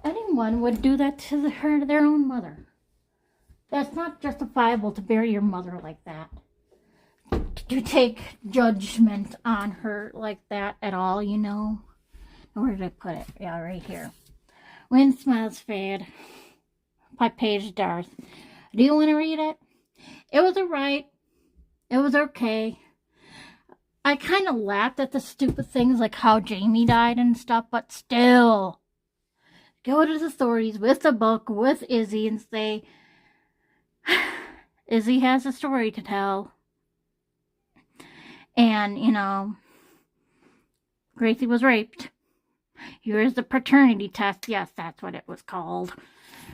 anyone would do that to their own mother. That's not justifiable to bury your mother like that. To take judgment on her like that at all, you know? Where did I put it? Yeah, right here. When Smiles Fade by Paige Darth. Do you want to read it? It was alright. It was okay. I kind of laughed at the stupid things like how Jamie died and stuff, but still. Go to the stories with the book with Izzy and say, Izzy has a story to tell. And, you know, Gracie was raped. Here's the paternity test. Yes, that's what it was called.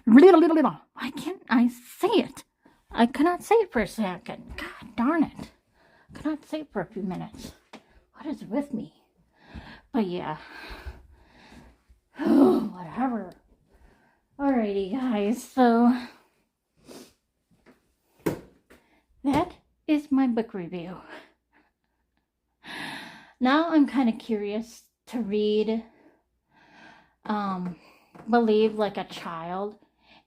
Why can't I say it? I cannot say it for a second. God darn it. I cannot say it for a few minutes. What is with me? But yeah. Whatever. Alrighty, guys. So, that is my book review. Now I'm kind of curious to read Believe Like a Child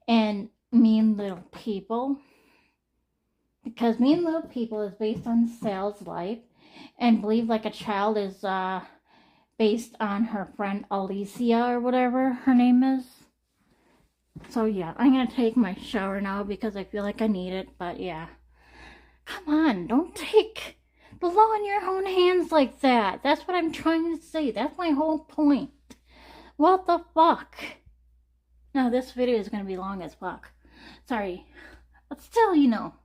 and Mean Little People, because Mean Little People is based on Sal's life and Believe Like a Child is based on her friend Alicia or whatever her name is. So yeah, I'm gonna take my shower now because I feel like I need it. But yeah, come on, don't take blow in your own hands like that. That's what I'm trying to say. That's my whole point. What the fuck? Now, this video is going to be long as fuck. Sorry. But still, you know.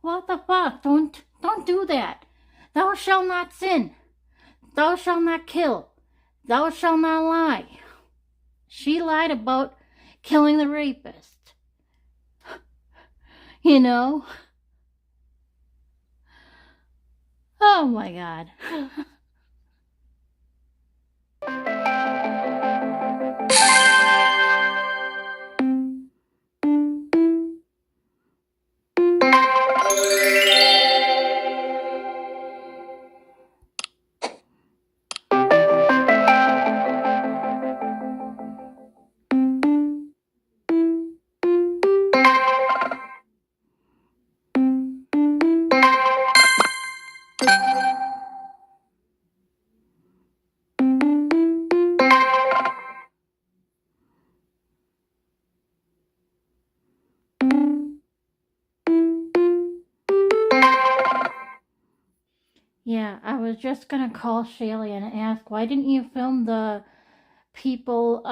What the fuck? Don't do that. Thou shalt not sin. Thou shalt not kill. Thou shalt not lie. She lied about killing the rapist. You know? Oh my God. Yeah, I was just gonna call Shaylee and ask, why didn't you film the people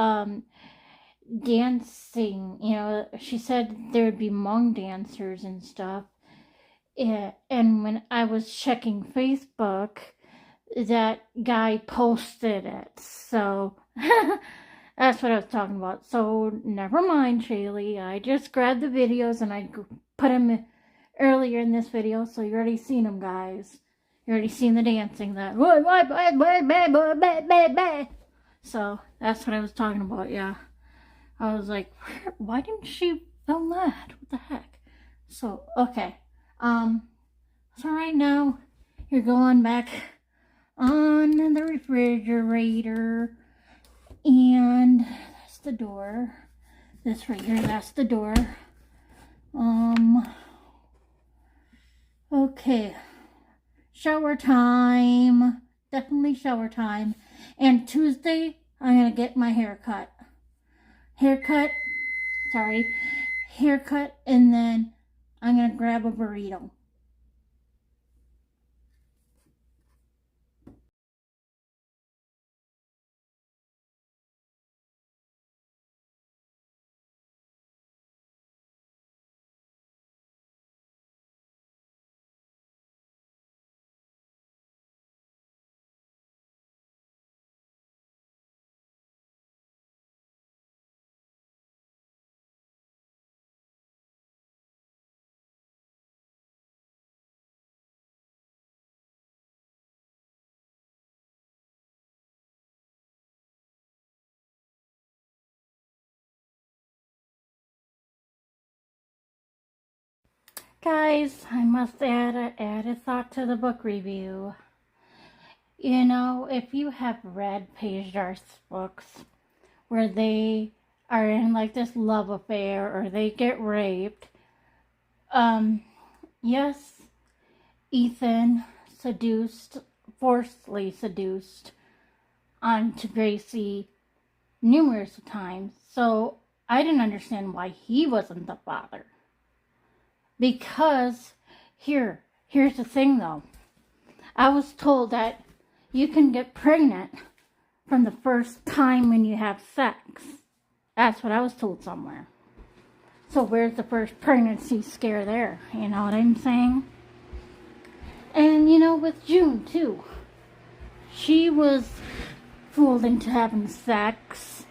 dancing? You know, she said there would be Hmong dancers and stuff. Yeah, and when I was checking Facebook, that guy posted it. So that's what I was talking about. So never mind, Shaylee. I just grabbed the videos and I put them earlier in this video, so you already seen them, guys. You already seen the dancing. So that's what I was talking about. Yeah, I was like, why didn't she film that? What the heck? So okay. So right now you're going back on the refrigerator, and that's the door. This right here, that's the door. Okay. Shower time. Definitely shower time. And Tuesday, I'm going to get my hair cut. Haircut, and then I'm going to grab a burrito. Guys, I must add a thought to the book review. You know, if you have read Paige Darth's books where they are in like this love affair or they get raped, yes, Ethan forcibly seduced onto Gracie numerous times, so I didn't understand why he wasn't the father. Because, here's the thing though. I was told that you can get pregnant from the first time when you have sex. That's what I was told somewhere. So where's the first pregnancy scare there? You know what I'm saying? And you know, with June too. She was fooled into having sex.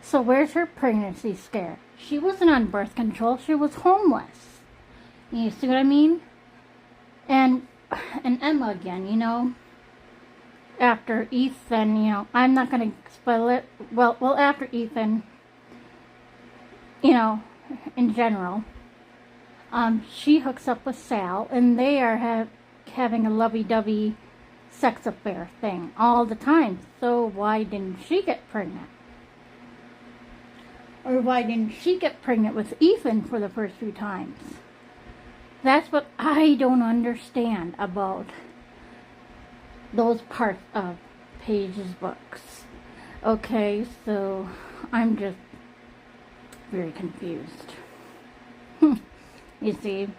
So where's her pregnancy scare? She wasn't on birth control. She was homeless. You see what I mean? And Emma again, you know, after Ethan, you know, I'm not going to spoil it. Well, after Ethan, you know, in general, she hooks up with Sal, and they are having a lovey-dovey sex affair thing all the time. So why didn't she get pregnant? Or why didn't she get pregnant with Ethan for the first few times? That's what I don't understand about those parts of Paige's books. Okay, so I'm just very confused. You see?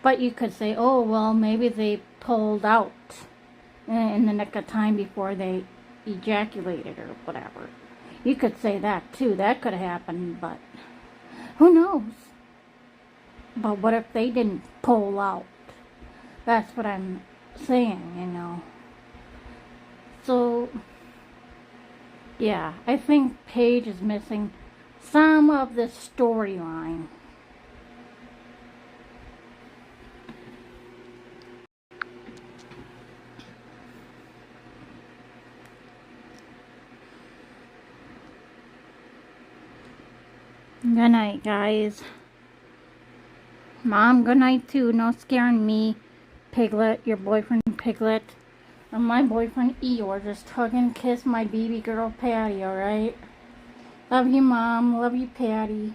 But you could say, oh, well, maybe they pulled out in the nick of time before they ejaculated or whatever. You could say that too. That could have happened, but who knows? But what if they didn't pull out? That's what I'm saying, you know. So, yeah, I think Paige is missing some of the storyline. Good night, guys. Mom, good night too. No scaring me, Piglet, your boyfriend Piglet, and my boyfriend Eeyore. Just hug and kiss my baby girl Patty, alright? Love you, Mom. Love you, Patty.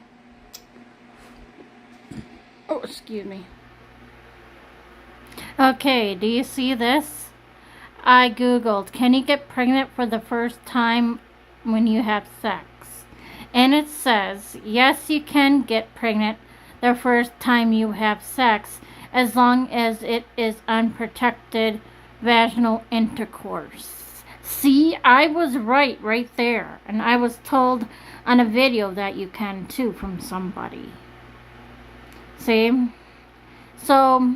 Oh, excuse me. Okay, do you see this? I googled, can you get pregnant for the first time when you have sex? And it says, yes, you can get pregnant the first time you have sex, as long as it is unprotected vaginal intercourse. See, I was right there. And I was told on a video that you can too from somebody. See? So,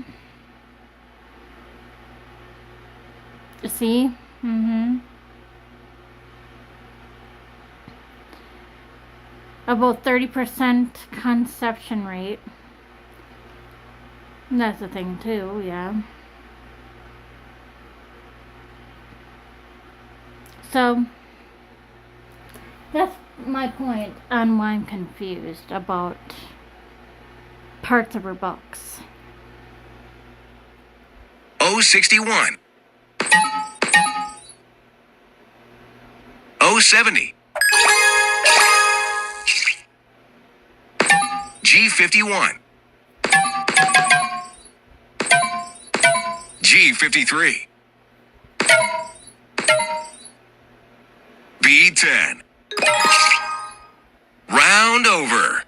see? About 30% conception rate. That's the thing too, yeah. So, that's my point on why I'm confused about parts of her books. 061. 070. G51. G53. B10. Round over.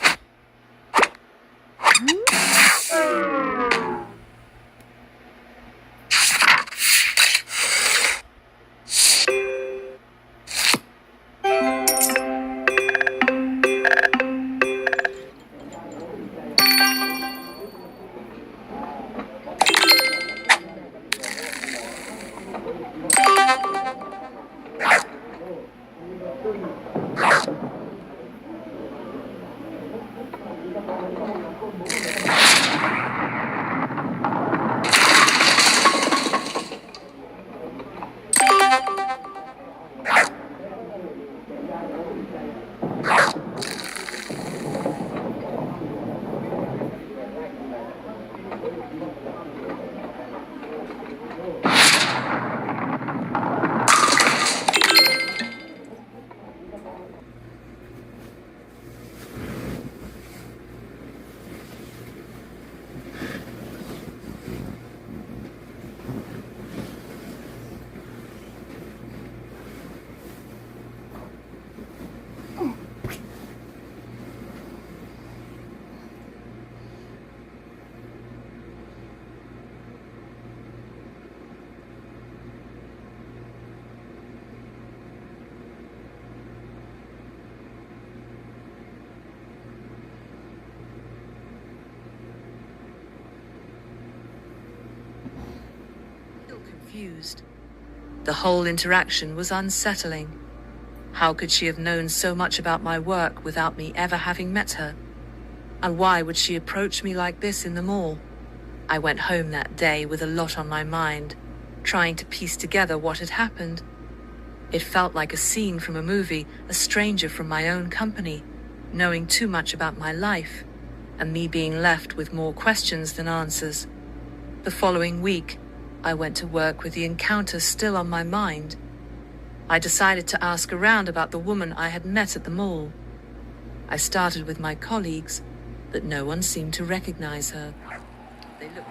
Confused. The whole interaction was unsettling. How could she have known so much about my work without me ever having met her? And why would she approach me like this in the mall? I went home that day with a lot on my mind, trying to piece together what had happened. It felt like a scene from a movie, a stranger from my own company, knowing too much about my life, and me being left with more questions than answers. The following week, I went to work with the encounter still on my mind. I decided to ask around about the woman I had met at the mall. I started with my colleagues, but no one seemed to recognize her. They looked.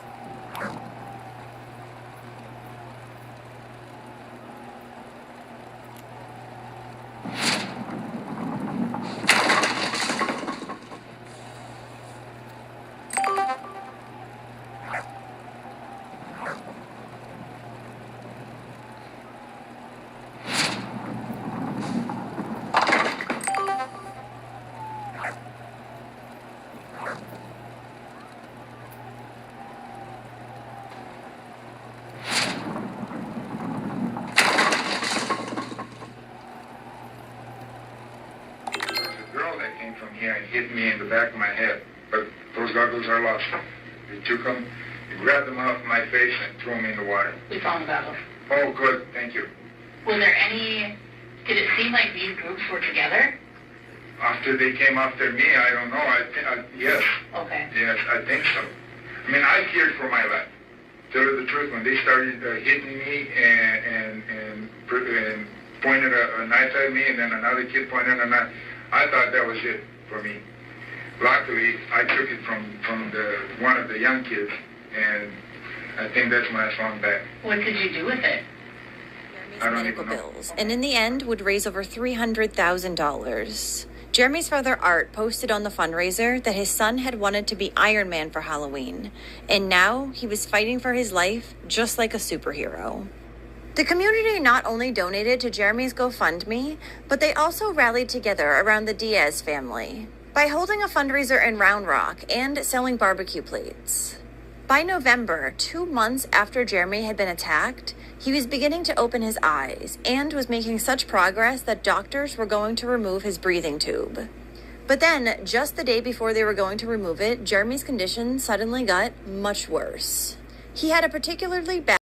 from here and hit me in the back of my head. But those goggles are lost. They took them, they grabbed them off my face and threw them in the water. We found the goggles. Oh, good. Thank you. Was there any, did it seem like these groups were together? After they came after me, I don't know. Yes. Okay. Yes, I think so. I mean, I feared for my life. Tell you the truth, when they started hitting me and pointed a knife at me, and then another kid pointed a knife, I thought that was it for me. Luckily, I took it from one of the young kids, and I think that's when I swung back. What did you do with it? Medical bills, and in the end would raise over $300,000. Jeremy's father, Art, posted on the fundraiser that his son had wanted to be Iron Man for Halloween, and now he was fighting for his life just like a superhero. The community not only donated to Jeremy's GoFundMe, but they also rallied together around the Diaz family by holding a fundraiser in Round Rock and selling barbecue plates. By November, 2 months after Jeremy had been attacked, he was beginning to open his eyes and was making such progress that doctors were going to remove his breathing tube. But then, just the day before they were going to remove it, Jeremy's condition suddenly got much worse. He had a particularly bad